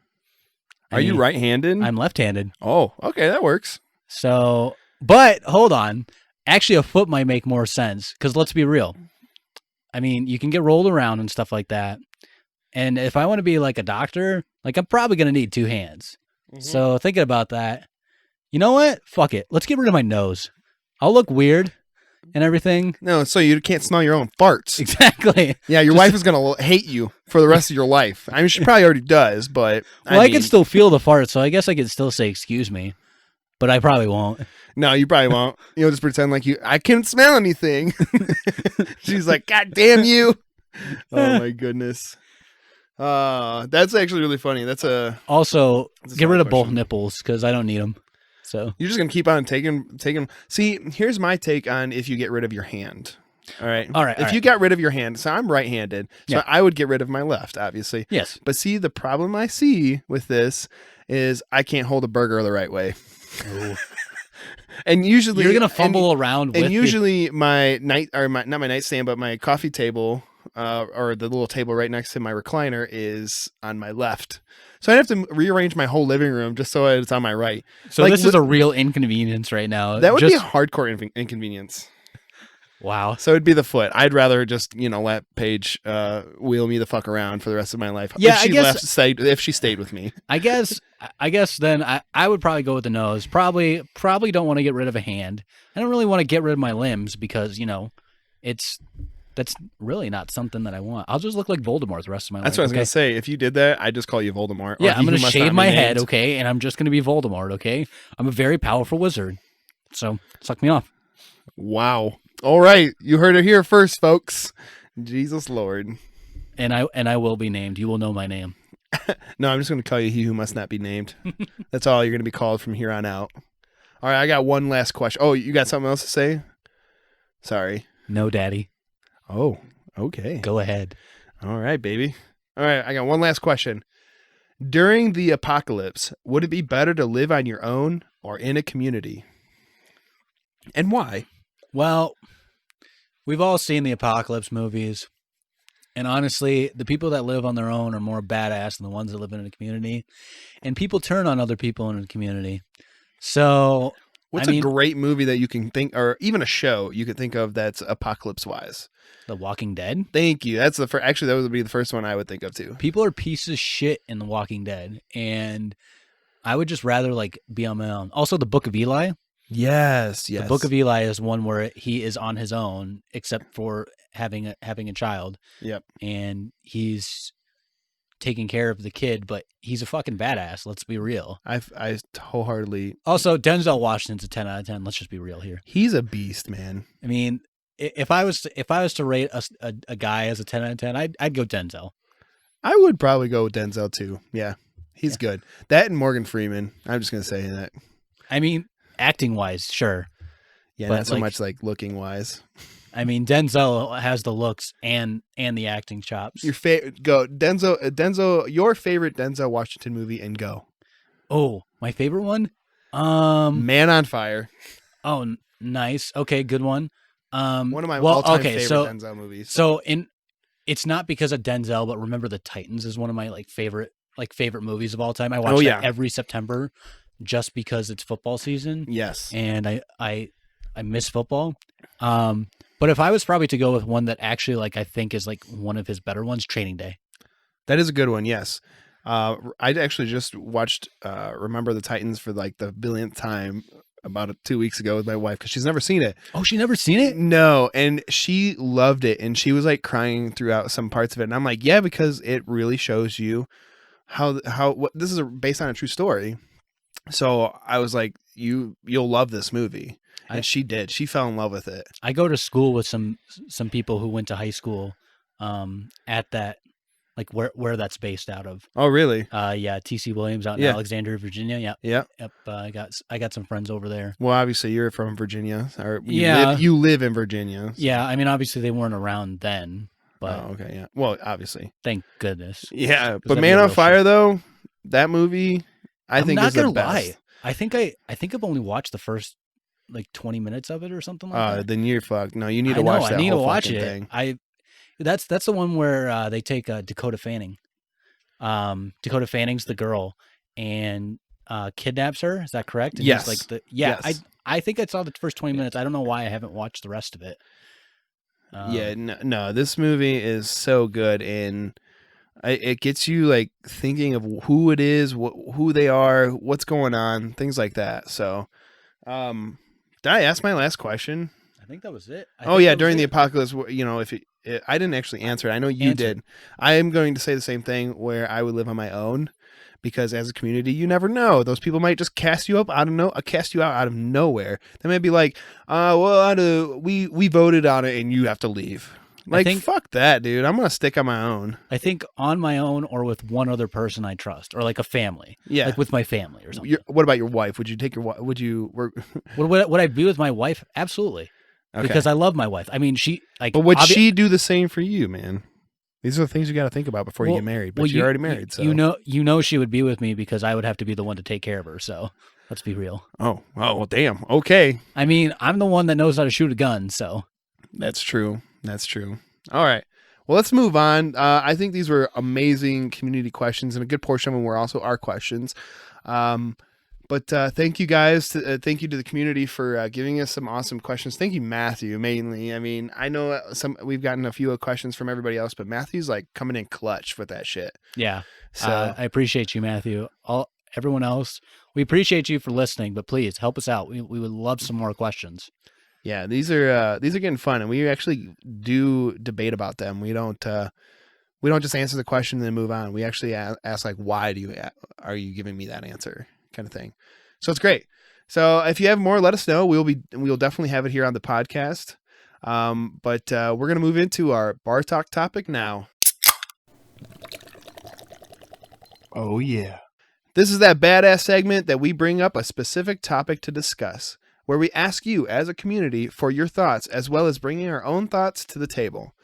Are you right-handed? I'm left-handed. Oh, okay, that works. So, but hold on. Actually, a foot might make more sense because let's be real. I mean, you can get rolled around and stuff like that. And if I want to be like a doctor, like I'm probably going to need 2 hands. So thinking about that, you know what? Fuck it. Let's get rid of my nose. I'll look weird and everything. No, so you can't smell your own farts. Exactly. Yeah, your wife is going to hate you for the rest of your life. I mean, she probably already does, but... Well, I can still feel the fart, so I guess I could still say excuse me. But I probably won't. No, you probably won't. You'll just pretend like I can't smell anything. She's like, God damn you. Oh, my goodness. That's actually really funny. Also, get rid of both question. nipples because I don't need them. So You're just going to keep on taking. See, here's my take on if you get rid of your hand. All right. If you got rid of your hand, so I'm right-handed, so Yeah. I would get rid of my left, obviously. yes. But see, the problem I see with this is I can't hold a burger the right way. And usually You're gonna fumble around with and usually my not my nightstand, but my coffee table, or the little table right next to my recliner is on my left. So I have to rearrange my whole living room just so it's on my right. So like, this is a real inconvenience right now. That would be a hardcore inconvenience. Wow. So it'd be the foot. I'd rather just let Paige wheel me the fuck around for the rest of my life. Yeah, if she stayed with me. I guess then I would probably go with the nose. Probably don't want to get rid of a hand. I don't really want to get rid of my limbs because that's really not something that I want. I'll just look like Voldemort the rest of my life. That's what I was gonna say. If you did that, I'd just call you Voldemort. Yeah, I'm gonna shave my head, okay, and I'm just gonna be Voldemort, okay. I'm a very powerful wizard, so suck me off. Wow. All right, you heard it here first, folks. Jesus Lord. And I will be named. You will know my name. No, I'm just going to call you he who must not be named. That's all you're going to be called from here on out. All right, I got one last question. Oh, you got something else to say? Sorry. No, Daddy. Oh, okay. Go ahead. All right, baby. All right, I got one last question. During the apocalypse, would it be better to live on your own or in a community? And why? Well, we've all seen the apocalypse movies. And honestly, the people that live on their own are more badass than the ones that live in a community. And people turn on other people in a community. So, what's a great movie that you can think, or even a show you could think of that's apocalypse-wise? The Walking Dead? Thank you. That's actually, that would be the first one I would think of too. People are pieces of shit in The Walking Dead. And I would just rather be on my own. Also, the Book of Eli. Yes. The Book of Eli is one where he is on his own, except for having a child. Yep. And he's taking care of the kid, but he's a fucking badass. Let's be real. I wholeheartedly. Also, Denzel Washington's a 10 out of 10. Let's just be real here. He's a beast, man. I mean, if I was to rate a guy as a 10 out of 10, I'd go Denzel. I would probably go with Denzel too. Yeah, he's good. That and Morgan Freeman. I'm just gonna say that. I mean, acting wise, sure. Yeah, but not so much like looking wise. I mean, Denzel has the looks and the acting chops. Your go Denzel. Your favorite Denzel Washington movie and go. Oh, my favorite one. Man on Fire. Oh, nice. Okay, good one. One of my all-time favorite Denzel movies. So it's not because of Denzel, but Remember the Titans is one of my favorite movies of all time. I watch that every September just because it's football season. Yes. And I miss football. But if I was probably to go with one that actually I think is one of his better ones, Training Day. That is a good one. Yes. I actually just watched Remember the Titans for the billionth time about 2 weeks ago with my wife because she's never seen it. Oh, she never seen it? No, and she loved it, and she was crying throughout some parts of it, and I'm like, yeah, because it really shows you what this is based on a true story. So I was like, you'll love this movie, and she did. She fell in love with it. I go to school with some people who went to high school at that. Where that's based out of. Oh, really? Yeah, T.C. Williams out in Alexandria, Virginia. Yep. I got some friends over there. Well, obviously you're from Virginia, or you live in Virginia. So. Yeah, I mean, obviously they weren't around then, but okay, yeah. Well, obviously. Thank goodness. Yeah, but Man on Fire though, that movie, I think is the best. Lie. I think I've only watched the first 20 minutes of it or something like that. Then you're fucked. No, you need to watch that. I need to watch it. Thing. That's the one where they take Dakota Fanning. Dakota Fanning's the girl, and kidnaps her. Is that correct? And Yes. he's like Yes. I think I saw the first 20 minutes. I don't know why I haven't watched the rest of it. Yeah, no, this movie is so good, and it gets you like thinking of who it is, who they are, what's going on, things like that. So, did I ask my last question? I think that was it. Oh yeah, during the apocalypse, if I didn't actually answer it, I know you did. I am going to say the same thing where I would live on my own, because as a community, you never know. Those people might just cast you out out of nowhere. They might be like, we voted on it and you have to leave. Like, fuck that, dude. I'm gonna stick on my own. I think on my own or with one other person I trust, or like a family. Yeah, like with my family or something. What about your wife? Would you take your wife? Would you work? Would I be with my wife? Absolutely. Okay. Because I love my wife. I mean, she like. But would she do the same for you, man? These are the things you got to think about before you get married. But you're already married, so you know she would be with me because I would have to be the one to take care of her. So let's be real. Oh, well, damn. Okay. I mean, I'm the one that knows how to shoot a gun, so that's true. That's true. All right. Well, let's move on. I think these were amazing community questions, and a good portion of them were also our questions. But thank you guys. Thank you to the community for giving us some awesome questions. Thank you, Matthew, mainly. I mean, I know we've gotten a few questions from everybody else, but Matthew's like coming in clutch with that shit. Yeah. So I appreciate you, Matthew. Everyone else, we appreciate you for listening, but please help us out. We would love some more questions. Yeah, these are getting fun, and we actually do debate about them. We don't just answer the question and then move on. We actually ask like, why are you giving me that answer, kind of thing. So it's great. So if you have more, let us know. We'll definitely have it here on the podcast. But we're gonna move into our bar talk topic now. Oh yeah. This is that badass segment that we bring up a specific topic to discuss, where we ask you as a community for your thoughts, as well as bringing our own thoughts to the table.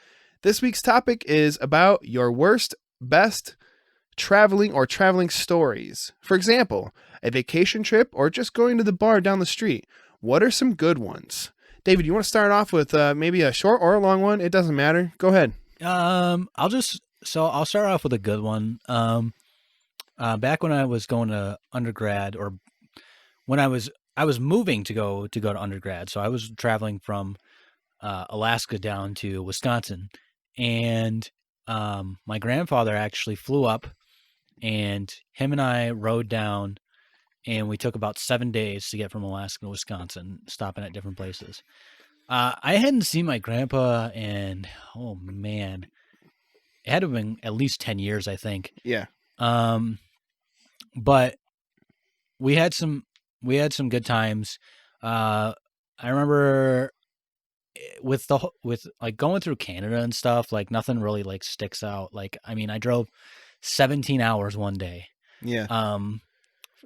This week's topic is about your worst, best traveling stories. For example, a vacation trip or just going to the bar down the street. What are some good ones? David, you want to start off with maybe a short or a long one? It doesn't matter. Go ahead. I'll start off with a good one. Back when I was going to undergrad, or when I was moving to go to undergrad. So I was traveling from Alaska down to Wisconsin, and my grandfather actually flew up, and him and I rode down, and we took about 7 days to get from Alaska to Wisconsin, stopping at different places. I hadn't seen my grandpa in, oh man, it had to have been at least 10 years, I think. Yeah. But we had some good times. I remember with like going through Canada and stuff, like nothing really like sticks out. Like, I mean, I drove 17 hours one day. Yeah.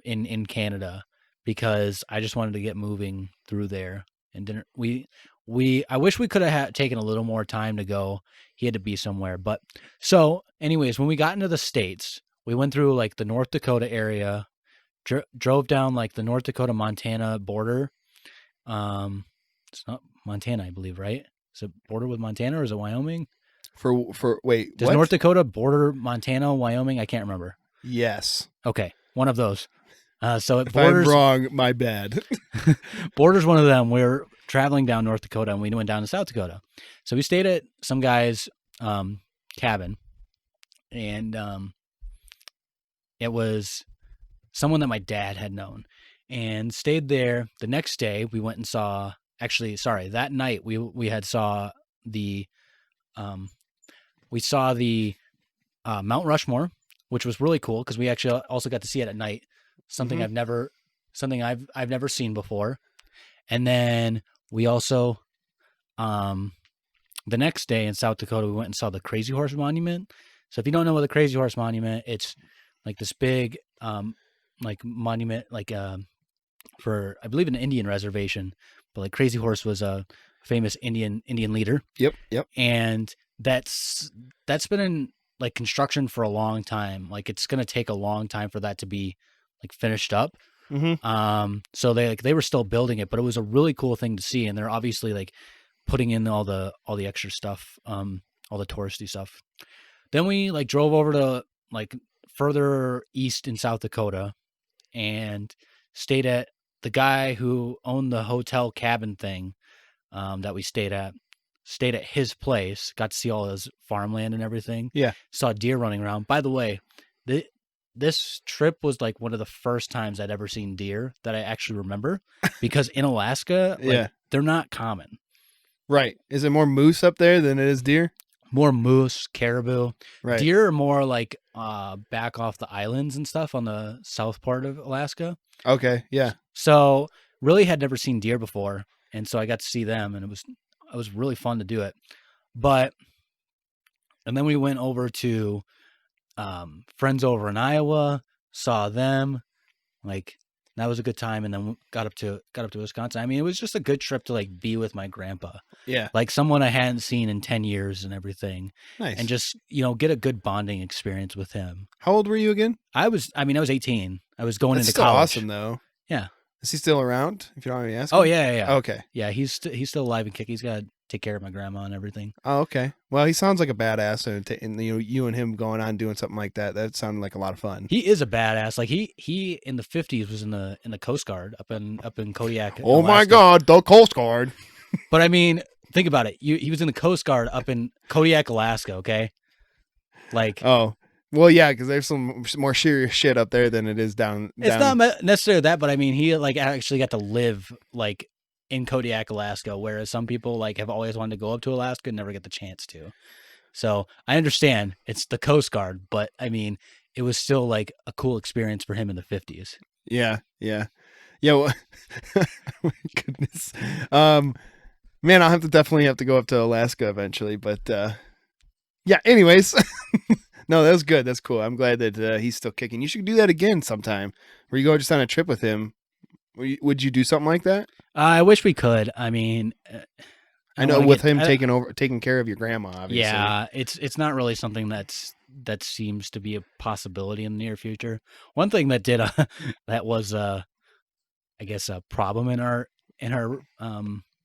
In Canada, because I just wanted to get moving through there, and didn't I wish we could have taken a little more time to go. He had to be somewhere. But so anyways, when we got into the States, we went through like the North Dakota area, drove down like the North Dakota Montana border. It's not Montana, I believe, right? Is it border with Montana, or is it Wyoming? Wait, does North Dakota border Montana, Wyoming? I can't remember. Yes. Okay, one of those. So it if borders. I'm wrong, my bad. Borders one of them. We're traveling down North Dakota, and we went down to South Dakota. So we stayed at some guy's cabin, and it was someone that my dad had known, and stayed there. The next day, we went and saw. Actually, sorry, that night we saw the Mount Rushmore, which was really cool because we actually also got to see it at night. Something I've never seen before. And then we also, the next day in South Dakota, we went and saw the Crazy Horse Monument. So if you don't know what the Crazy Horse Monument, it's like this big, like monument, like for I believe an Indian reservation, but like Crazy Horse was a famous Indian leader. Yep. And that's been in like construction for a long time. Like it's gonna take a long time for that to be like finished up. So they were still building it, but it was a really cool thing to see, and they're obviously like putting in all the extra stuff, all the touristy stuff. Then we like drove over to like further east in South Dakota, and stayed at the guy who owned the hotel cabin thing that we stayed at his place, got to see all his farmland and everything. Yeah. Saw deer running around. By the way, this trip was like one of the first times I'd ever seen deer that I actually remember, because in Alaska, they're not common. Right. Is it more moose up there than it is deer? More moose, caribou. Right. Deer are more like back off the islands and stuff on the south part of Alaska. Okay. Yeah. So really had never seen deer before. And so I got to see them, and it was really fun to do it. And then we went over to friends over in Iowa, saw them, like that was a good time. And then got up to Wisconsin. I mean, it was just a good trip to like be with my grandpa. Yeah. Like someone I hadn't seen in 10 years and everything. Nice. And just, get a good bonding experience with him. How old were you again? I was 18. I was going That's into still college. Awesome though. Yeah. Is he still around? If you don't mind me asking. Oh yeah. Okay. Yeah, he's still alive and kicking. He's got to take care of my grandma and everything. Oh, okay. Well, he sounds like a badass, and you and him going on doing something like that sounded like a lot of fun. He is a badass. Like he in the 50s was in the Coast Guard up in Kodiak. Oh Alaska. my God, the Coast Guard. But I mean, think about it. He was in the Coast Guard up in Kodiak, Alaska. Okay. Like. Oh. Well, yeah, because there's some more serious shit up there than it is down. It's not necessarily that, but I mean, he like actually got to live like in Kodiak, Alaska, whereas some people like have always wanted to go up to Alaska and never get the chance to. So I understand it's the Coast Guard, but I mean, it was still like a cool experience for him in the 50s. Yeah. Well, oh my goodness. Man, I'll definitely have to go up to Alaska eventually, but yeah. Anyways. No, that was good. That's cool. I'm glad that he's still kicking. You should do that again sometime, where you go just on a trip with him. Would you do something like that? I wish we could. I mean, I know with him taking care of your grandma, obviously. Yeah, it's not really something that seems to be a possibility in the near future. One thing that did that was I guess a problem in our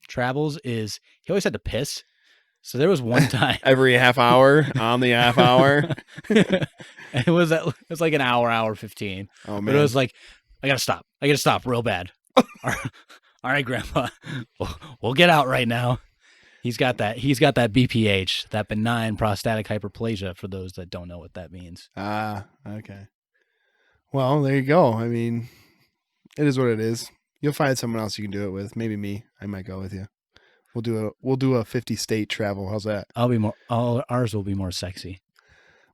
travels is he always had to piss. So there was one time every half hour on the half hour. And it was like an hour 15. Oh man. But it was like, I gotta stop real bad. All right, Grandpa, we'll get out right now. He's got that BPH, that benign prostatic hyperplasia, for those that don't know what that means. Ah, okay. Well, there you go. I mean, it is what it is. You'll find someone else you can do it with. Maybe me. I might go with you. We'll do a 50-state travel. How's that? Ours will be more sexy.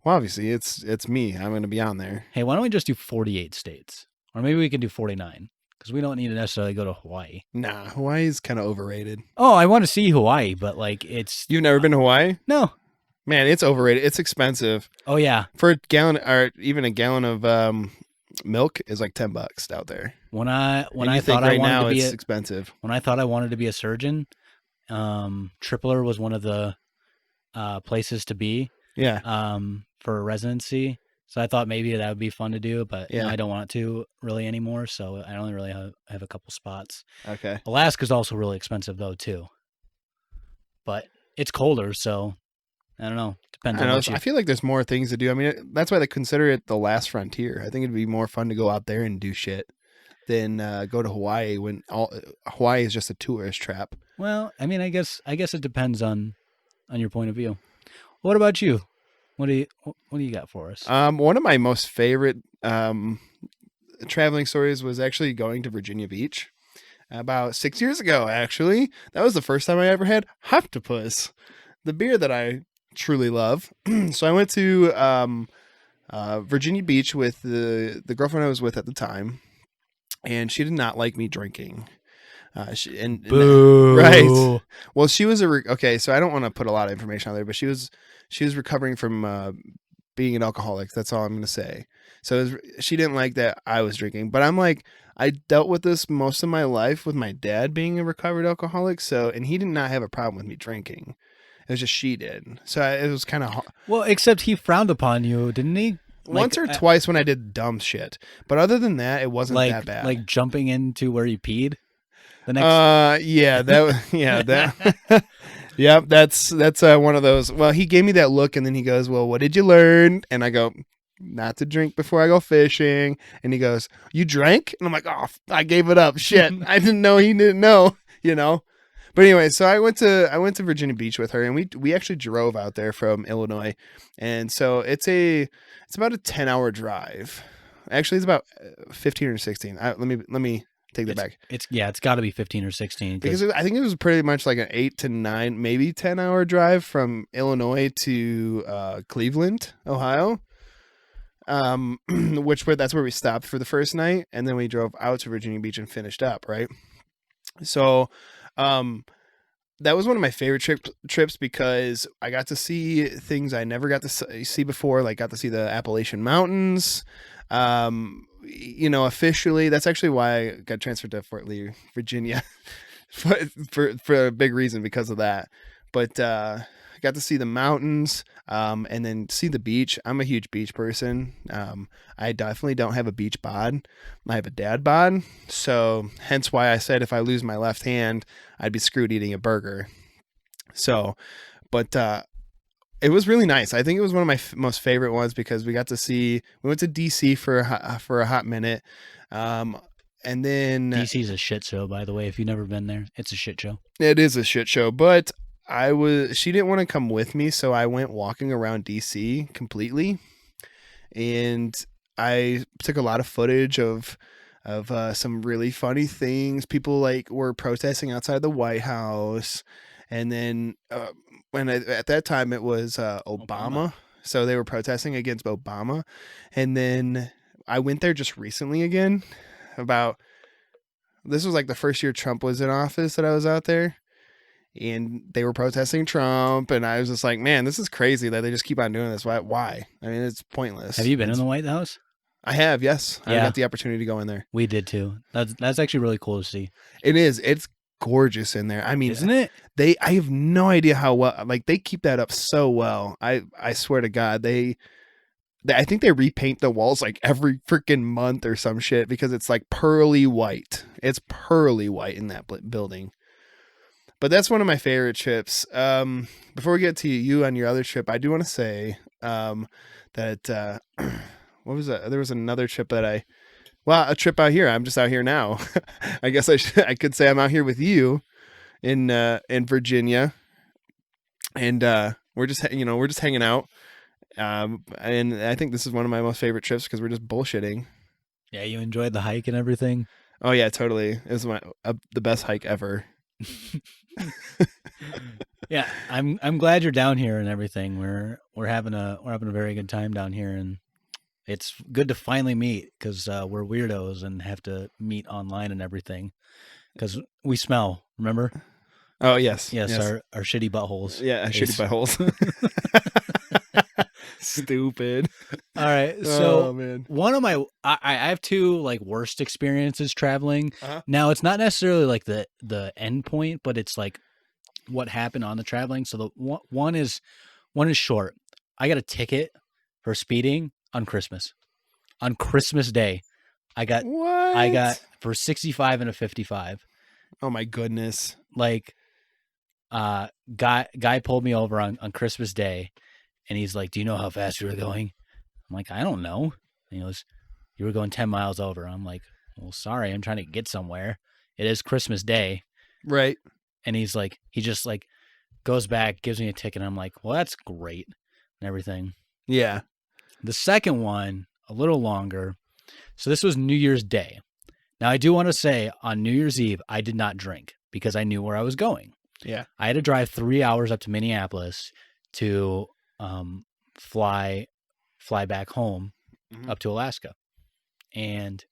Well, obviously it's me. I'm going to be on there. Hey, why don't we just do 48 states? Or maybe we can do 49, because we don't need to necessarily go to Hawaii. Nah, Hawaii's kind of overrated. Oh, I want to see Hawaii, but like You've never been to Hawaii? No. Man, it's overrated. It's expensive. Oh yeah. For a gallon, or even a gallon of milk is like $10 out there. When I it's expensive. When I thought I wanted to be a surgeon, Tripler was one of the places to be. Yeah. For a residency. So I thought maybe that would be fun to do, but I don't want to really anymore. So I only really have a couple spots. Okay. Alaska's also really expensive though too. But it's colder, so I don't know. Depends on what I feel like there's more things to do. I mean, that's why they consider it the last frontier. I think it'd be more fun to go out there and do shit than go to Hawaii when Hawaii is just a tourist trap. Well, I mean, I guess it depends on your point of view. What about you? What do you got for us? One of my most favorite traveling stories was actually going to Virginia Beach about 6 years ago. Actually, that was the first time I ever had Octopus, the beer that I truly love. So I went to Virginia Beach with the girlfriend I was with at the time, and she did not like me drinking. Boo. Right. Well, she was okay. So I don't want to put a lot of information out there, but she was recovering from being an alcoholic. That's all I'm going to say. So she didn't like that I was drinking, but I'm like, I dealt with this most of my life with my dad being a recovered alcoholic. So, and he did not have a problem with me drinking. It was just she did. So it was kind of well, except he frowned upon you, didn't he? Once or twice when I did dumb shit, but other than that, it wasn't that bad. Like jumping into where you peed. The next, yep, that's one of those. Well, he gave me that look, and then he goes, "Well, what did you learn?" And I go, not to drink before I go fishing. And he goes, you drank? And I'm like, oh, I gave it up. Shit. I didn't know he didn't know, you know? But anyway, so I went to Virginia Beach with her, and we actually drove out there from Illinois. And so it's about a 10-hour drive. Actually, it's about 15 or 16. Let me take that back. It's got to be 15 or 16 Because I think it was pretty much like an 8 to 9, maybe 10-hour drive from Illinois to Cleveland, Ohio. That's where we stopped for the first night, and then we drove out to Virginia Beach and finished up, right? So, that was one of my favorite trips because I got to see things I never got to see before. Like, got to see the Appalachian Mountains. Officially, that's actually why I got transferred to Fort Lee, Virginia, for a big reason because of that. But I got to see the mountains, and then see the beach. I'm a huge beach person. I definitely don't have a beach bod. I have a dad bod. So hence why I said if I lose my left hand, I'd be screwed eating a burger. So, but it was really nice. I think it was one of my most favorite ones because we went to DC for a hot minute. And then DC's a shit show, by the way. If you've never been there, it's a shit show. It is a shit show, but she didn't want to come with me, so I went walking around DC completely, and I took a lot of footage of some really funny things. People were protesting outside the White House, and then at that time it was Obama, so they were protesting against Obama, and then I went there just recently again. This was like the first year Trump was in office that I was out there. And they were protesting Trump, and I was just like, man, this is crazy that they just keep on doing this. Why? I mean, it's pointless. Have you been in the White House? I have, yes. Yeah. I got the opportunity to go in there. We did too. That's actually really cool to see. It is. It's gorgeous in there. I mean, isn't it? I have no idea how well, they keep that up so well. I swear to God, I think they repaint the walls like every freaking month or some shit because it's like pearly white. It's pearly white in that building. But that's one of my favorite trips. Before we get to you on your other trip, I do want to say that what was that? There was another trip a trip out here. I'm just out here now. I guess I could say I'm out here with you in Virginia, and we're just hanging out. And I think this is one of my most favorite trips because we're just bullshitting. Yeah, you enjoyed the hike and everything. Oh yeah, totally. It was the best hike ever. Yeah, I'm glad you're down here and everything. We're having a very good time down here, and it's good to finally meet because we're weirdos and have to meet online and everything because we smell. Remember? Oh yes, yes. Our shitty buttholes. Yeah, shitty buttholes. Stupid. All right. So one of my I have two worst experiences traveling. Uh-huh. Now it's not necessarily like the end point, but it's like what happened on the traveling. So the one is short. I got a ticket for speeding on Christmas. On Christmas Day. I got for 65 and a 55. Oh my goodness. Guy pulled me over on Christmas Day. And he's like, do you know how fast you were going? I'm like, I don't know. And he goes, you were going 10 miles over. I'm like, well, sorry, I'm trying to get somewhere. It is Christmas Day. Right. And he just goes back, gives me a ticket. And I'm like, well, that's great and everything. Yeah. The second one, a little longer. So this was New Year's Day. Now, I do want to say on New Year's Eve, I did not drink because I knew where I was going. Yeah. I had to drive 3 hours up to Minneapolis to fly back home up to Alaska. And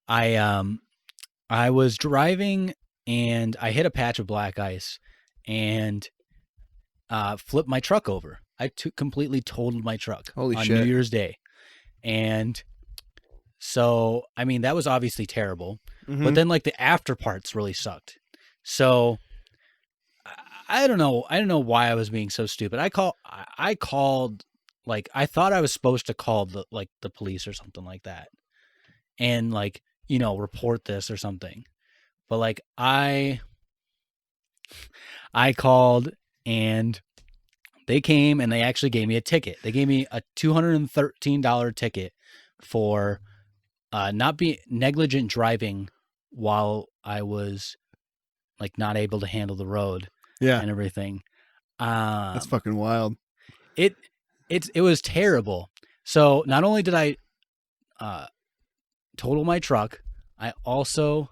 I was driving and I hit a patch of black ice and flipped my truck over. I completely totaled my truck on New Year's Day. And so, I mean, that was obviously terrible, but then the after parts really sucked. So I don't know why I was being so stupid. I called, I thought I was supposed to call the police or something like that. And report this or something. But I I called and they came and they actually gave me a ticket. They gave me a $213 ticket for not being negligent driving while I was like not able to handle the road Yeah. and everything. That's fucking wild. It was terrible. So not only did I total my truck, I also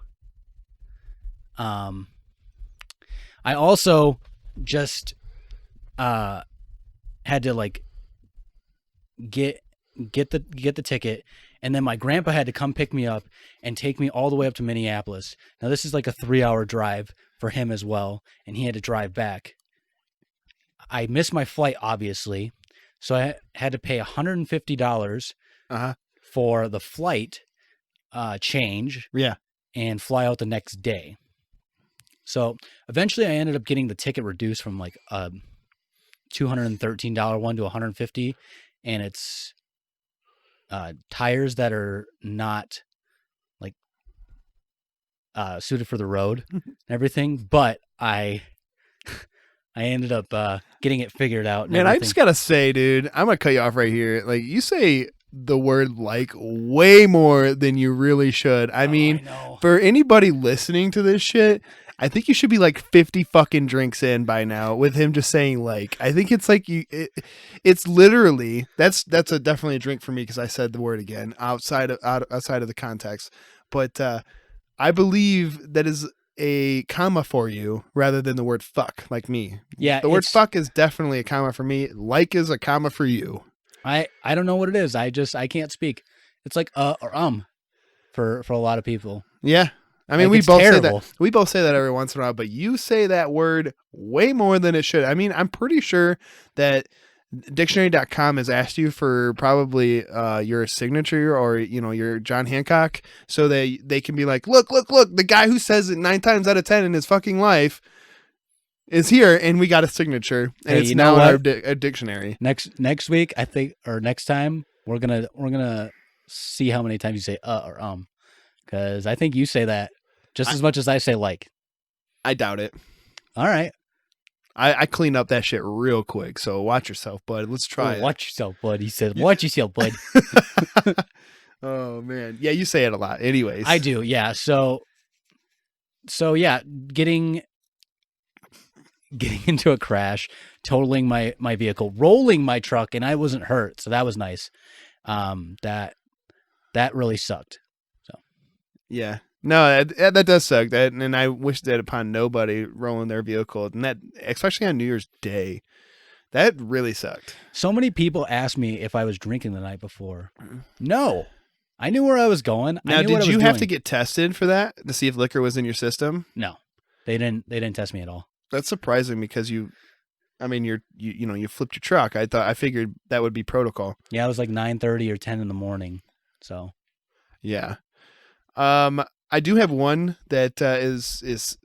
just had to like get the ticket, and then my grandpa had to come pick me up and take me all the way up to Minneapolis. Now this is like a 3-hour drive for him as well, and he had to drive back. I missed my flight, obviously, so I had to pay $150 for the flight change. Yeah. And fly out the next day. So eventually I ended up getting the ticket reduced from like a $213 one to $150, and it's tires that are not like suited for the road and everything. But I ended up getting it figured out. And Man, everything. I just gotta say, dude, I'm gonna cut you off right here. Like, you say the word like way more than you really should. I mean, for anybody listening to this shit, I think you should be like 50 fucking drinks in by now with him just saying like. I think it's like it's literally that's definitely a drink for me because I said the word again outside of the context. But I believe that is a comma for you rather than the word fuck like me. Yeah, the word fuck is definitely a comma for me. Like is a comma for you. I don't know what it is. I can't speak. It's like or for a lot of people. Yeah. I mean, Like, we it's both terrible. say that. We both say that every once in a while, but you say that word way more than it should. I mean, I'm pretty sure that dictionary.com has asked you for probably your signature or, you know, your John Hancock so that they can be like, look, the guy who says it 9 times out of 10 in his fucking life is here and we got a signature and Hey, it's you know now in what? our dictionary. Next week, I think, or next time, we're gonna see how many times you say or because I think you say that just as much as I say like. I doubt it. All right. I clean up that shit real quick, so watch yourself, bud. Let's try it. Watch yourself, bud. He said, watch yourself, bud. Oh, man. Yeah, you say it a lot. Anyways. I do, yeah. So yeah, getting into a crash, totaling my vehicle, rolling my truck, and I wasn't hurt, so that was nice. That really sucked. So yeah, no, that does suck. That, and I wish that upon nobody rolling their vehicle, and that especially on New Year's Day, that really sucked. So many people asked me if I was drinking the night before. No, I knew where I was going. Now, I knew what I did was you have doing. to get tested for that to see if liquor was in your system? No, they didn't test me at all. That's surprising because you flipped your truck. I figured that would be protocol. Yeah, it was like 9:30 or 10 in the morning. So yeah, I do have one that is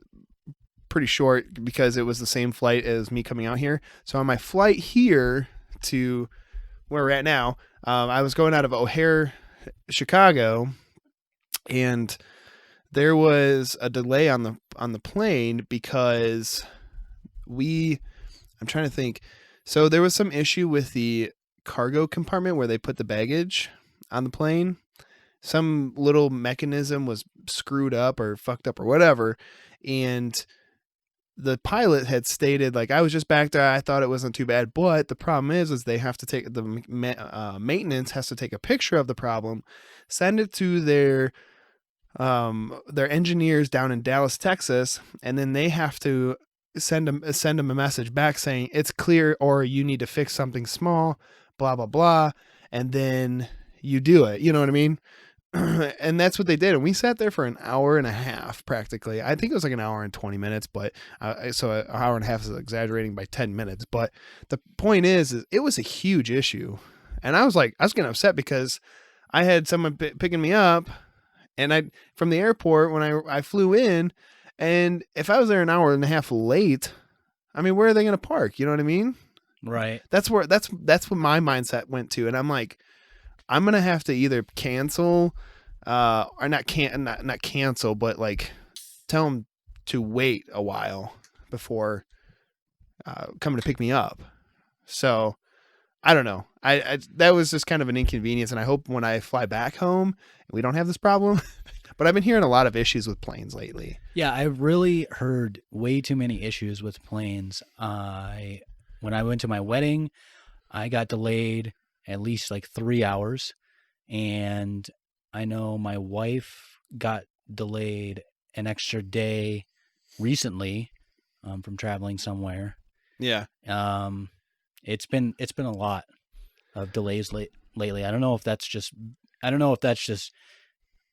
pretty short because it was the same flight as me coming out here. So on my flight here to where we're at now, I was going out of O'Hare, Chicago, and there was a delay on the plane because I'm trying to think. So there was some issue with the cargo compartment where they put the baggage on the plane. Some little mechanism was screwed up or fucked up or whatever. And the pilot had stated, like, I was just back there. I thought it wasn't too bad. But the problem is they have to take the maintenance has to take a picture of the problem, send it to their engineers down in Dallas, Texas. And then they have to send them a message back saying it's clear or you need to fix something small, blah, blah, blah. And then you do it. You know what I mean? And that's what they did. And we sat there for an hour and a half, practically. I think it was like an hour and 20 minutes, but so an hour and a half is exaggerating by 10 minutes. But the point is it was a huge issue. And I was getting upset because I had someone picking me up and from the airport when I flew in, and if I was there an hour and a half late, I mean, where are they going to park? You know what I mean? right. That's what my mindset went to. And I'm like, I'm going to have to either cancel or not cancel, but like tell them to wait a while before coming to pick me up. So I don't know. I that was just kind of an inconvenience, and I hope when I fly back home we don't have this problem. But I've been hearing a lot of issues with planes lately. Yeah, I've really heard way too many issues with planes. When I went to my wedding, I got delayed at least like 3 hours, and I know my wife got delayed an extra day recently from traveling somewhere. Yeah. It's been a lot of delays lately. I don't know if that's just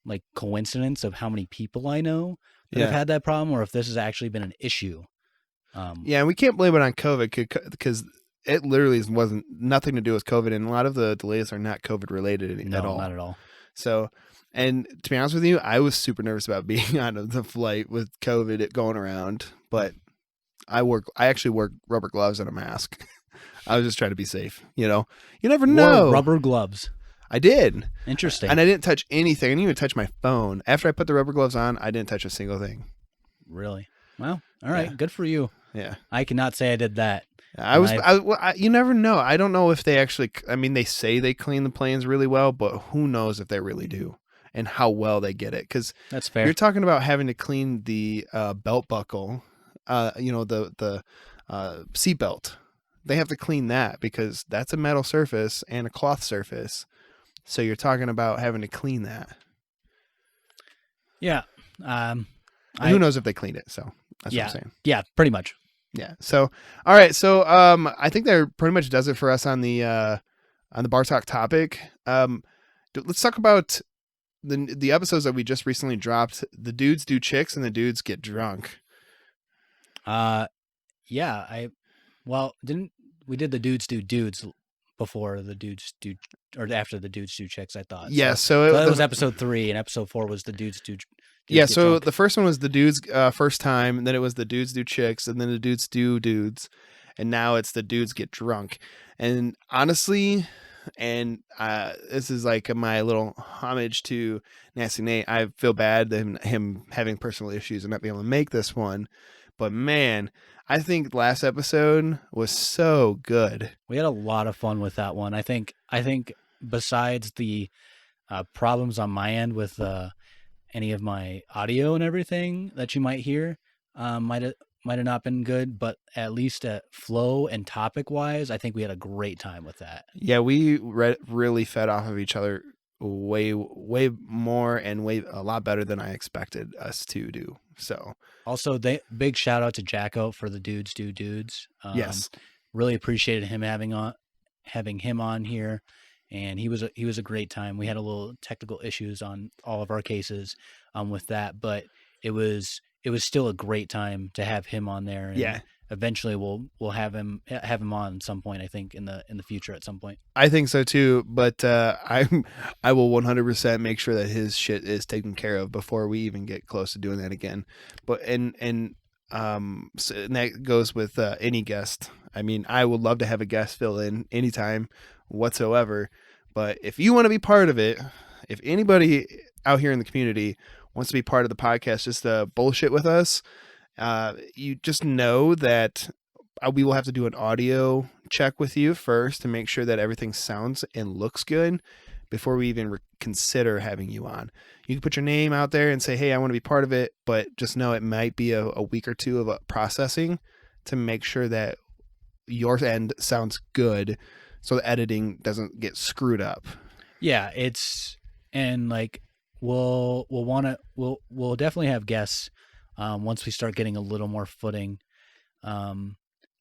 like coincidence of how many people I know that have had that problem, or if this has actually been an issue. Yeah, and we can't blame it on COVID because it literally wasn't nothing to do with COVID, and a lot of the delays are not COVID related at all. Not at all. So, and to be honest with you, I was super nervous about being on the flight with COVID going around, but I actually wore rubber gloves and a mask. I was just trying to be safe. You never know. Rubber gloves. I did. Interesting. And I didn't touch anything. I didn't even touch my phone. After I put the rubber gloves on, I didn't touch a single thing. Really? Well, all right. Yeah. Good for you. Yeah. I cannot say I did that. You never know. I don't know if they actually, they say they clean the planes really well, but who knows if they really do and how well they get it. Because that's fair. You're talking about having to clean the belt buckle, the seat belt. They have to clean that because that's a metal surface and a cloth surface. So you're talking about having to clean that. Yeah. Who knows if they cleaned it? So that's what I'm saying. Yeah, pretty much. Yeah. So, all right. So, I think that pretty much does it for us on the bar talk topic. Let's talk about the episodes that we just recently dropped. The dudes do chicks and the dudes get drunk. Yeah. Didn't we did the dudes do dudes before the dudes do, or after the dudes do chicks, I thought. Yeah. So that was episode 3, and episode 4 was the dudes do. Yeah, so the first one was the dudes first time, and then it was the dudes do chicks, and then the dudes do dudes, and now it's the dudes get drunk. And honestly, this is like my little homage to Nasty Nate. I feel bad that him having personal issues and not being able to make this one, but man, I think last episode was so good. We had a lot of fun with that one. I think besides the problems on my end with any of my audio and everything that you might hear might have not been good, but at least at flow and topic wise, I think we had a great time with that. Yeah, we really fed off of each other way more and a lot better than I expected us to do. So also, big shout out to Jacko for the dudes do dudes. Yes, really appreciated him having him on here. And he was a great time. We had a little technical issues on all of our cases with that, but it was still a great time to have him on there. And yeah, eventually we'll have him on at some point. I think in the future at some point. I think so too. But I will 100% make sure that his shit is taken care of before we even get close to doing that again. But and that goes with any guest. I mean, I would love to have a guest fill in anytime whatsoever, but if you want to be part of it, if anybody out here in the community wants to be part of the podcast, just bullshit with us, you just know that we will have to do an audio check with you first to make sure that everything sounds and looks good before we even consider having you on. You can put your name out there and say, hey, I want to be part of it, but just know it might be a week or two of processing to make sure that your end sounds good, so the editing doesn't get screwed up. Yeah, we'll definitely have guests once we start getting a little more footing.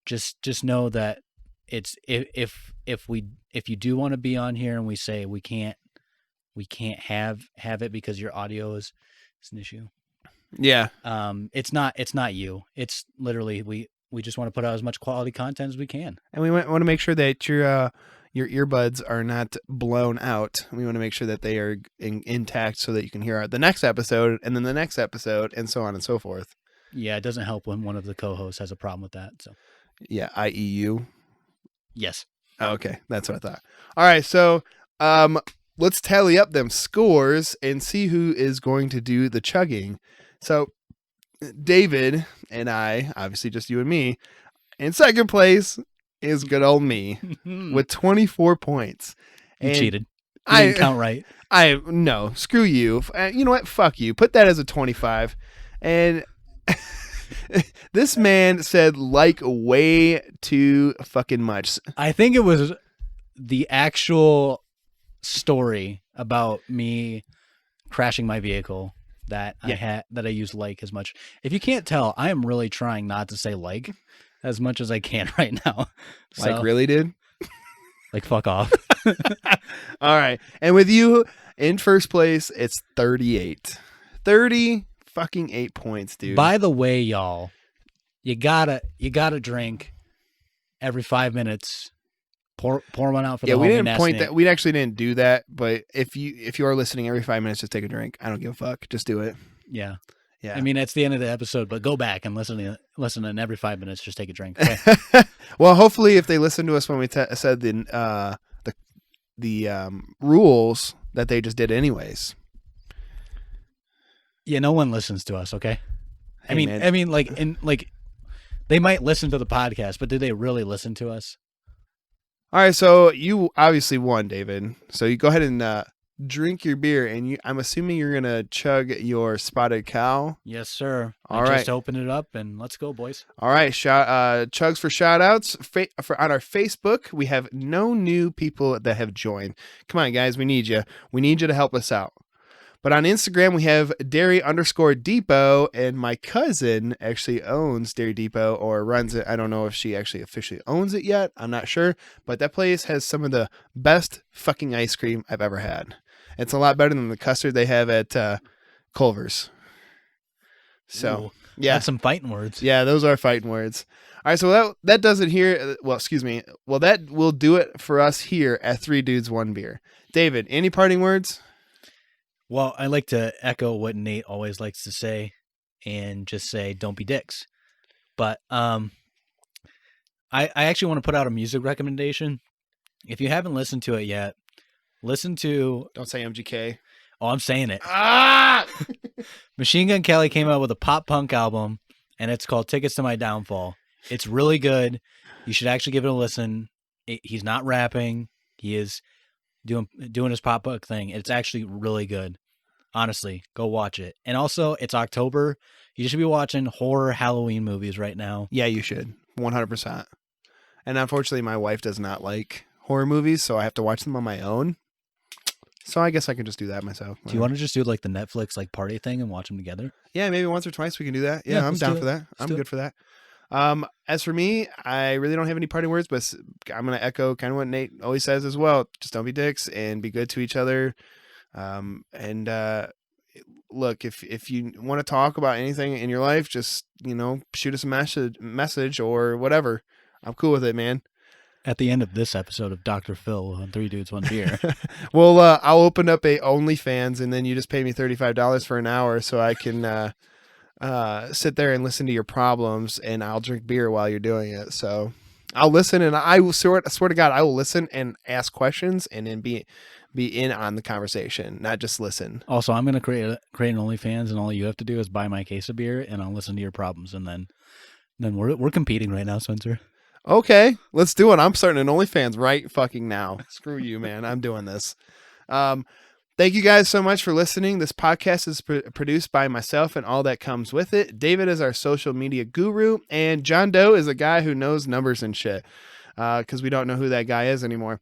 Just know that it's if you do want to be on here and we say we can't have it because your audio is an issue. Yeah. It's not you. It's literally we just want to put out as much quality content as we can. And we want to make sure that your earbuds are not blown out. We want to make sure that they are intact so that you can hear the next episode and then the next episode and so on and so forth. Yeah, it doesn't help when one of the co-hosts has a problem with that. So yeah, i.e. you. Yes. Oh, okay, that's what I thought. All right, so let's tally up them scores and see who is going to do the chugging. So David and I, obviously just you and me, in second place is good old me with 24 points. You And cheated. You didn't count right. No, screw you. You know what? Fuck you. Put that as a 25. And this man said like way too fucking much. I think it was the actual story about me crashing my vehicle that I used like as much. If you can't tell, I am really trying not to say like as much as I can right now. Like, So, really, dude? like, fuck off. All right. And with you in first place, it's 38. 30 fucking 8 points, dude. By the way, y'all, you gotta drink every 5 minutes. Pour one out for the we homie didn't Nasty point Nate. that. We actually didn't do that. But if you are listening every 5 minutes, just take a drink. I don't give a fuck. Just do it. Yeah. Yeah. I mean, that's the end of the episode, but go back and listen and every 5 minutes, just take a drink. Okay? Well, hopefully, if they listen to us when we said the rules that they just did anyways. Yeah, no one listens to us. Okay. Hey, I mean, they might listen to the podcast, but do they really listen to us? All right, so you obviously won, David. So you go ahead and drink your beer, and I'm assuming you're gonna chug your spotted cow. Yes, sir. All I right. just open it up and let's go, boys. All right, chugs for shout outs. On our Facebook, we have no new people that have joined. Come on, guys, we need you. We need you to help us out. But on Instagram, we have Dairy_Depot, and my cousin actually owns Dairy Depot or runs it. I don't know if she actually officially owns it yet. I'm not sure. But that place has some of the best fucking ice cream I've ever had. It's a lot better than the custard they have at Culver's. So, Ooh, yeah. that's some fighting words. Yeah, those are fighting words. All right, so that does it here. Well, excuse me. Well, that will do it for us here at 3 Dudes, 1 Beer. David, any parting words? Well, I like to echo what Nate always likes to say and just say, don't be dicks. But I actually want to put out a music recommendation. If you haven't listened to it yet, listen to... Don't say MGK. Oh, I'm saying it. Ah! Machine Gun Kelly came out with a pop punk album, and it's called Tickets to My Downfall. It's really good. You should actually give it a listen. He's not rapping. He is doing his pop punk thing. It's actually really good. Honestly, go watch it. And also, it's October. You should be watching horror Halloween movies right now. Yeah, you should. 100%. And unfortunately, my wife does not like horror movies, so I have to watch them on my own. So I guess I can just do that myself. Do you want to just do like the Netflix like party thing and watch them together? Yeah, maybe once or twice we can do that. Yeah, I'm let's down do for it. that. I'm do good for that. As for me, I really don't have any parting words, but I'm going to echo kind of what Nate always says as well. Just don't be dicks and be good to each other. Look, if you want to talk about anything in your life, just, shoot us a message or whatever. I'm cool with it, man. At the end of this episode of Dr. Phil on 3 Dudes, 1 Beer. Well, I'll open up a OnlyFans and then you just pay me $35 for an hour so I can sit there and listen to your problems, and I'll drink beer while you're doing it. So I'll listen, and I will swear to God, I will listen and ask questions and then be in on the conversation, not just listen. Also, I'm going to create an OnlyFans, and all you have to do is buy my case of beer, and I'll listen to your problems, and then we're competing right now, Spencer. Okay, let's do it. I'm starting an OnlyFans right fucking now. Screw you, man. I'm doing this. Thank you guys so much for listening. This podcast is produced by myself and all that comes with it. David is our social media guru, and John Doe is a guy who knows numbers and shit, because we don't know who that guy is anymore.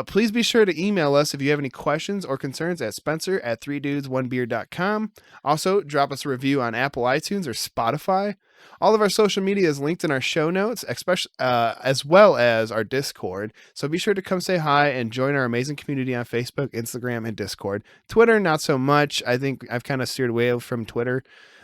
Please be sure to email us if you have any questions or concerns at Spencer@3dudes1beer.com. Also, drop us a review on Apple iTunes or Spotify. All of our social media is linked in our show notes, especially as well as our Discord. So be sure to come say hi and join our amazing community on Facebook, Instagram, and Discord. Twitter, not so much. I think I've kind of steered away from Twitter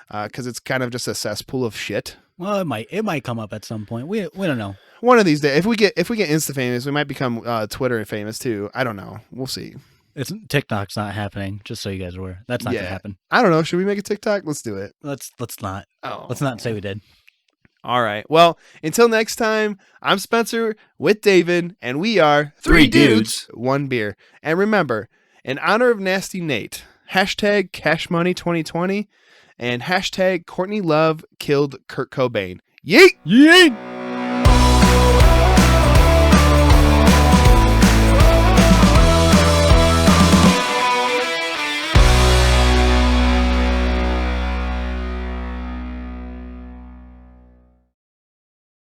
because it's kind of just a cesspool of shit. Well, it might come up at some point. We don't know. One of these days, if we get Insta famous, we might become Twitter famous too. I don't know. We'll see. TikTok's not happening. Just so you guys are aware, that's not gonna happen. I don't know. Should we make a TikTok? Let's do it. Let's not. Oh. Let's not say we did. All right. Well, until next time, I'm Spencer with David, and we are 3 Dudes, 1 Beer. And remember, in honor of Nasty Nate, #CashMoney2020, and hashtag Courtney Love killed Kurt Cobain. Yeet! Yeet!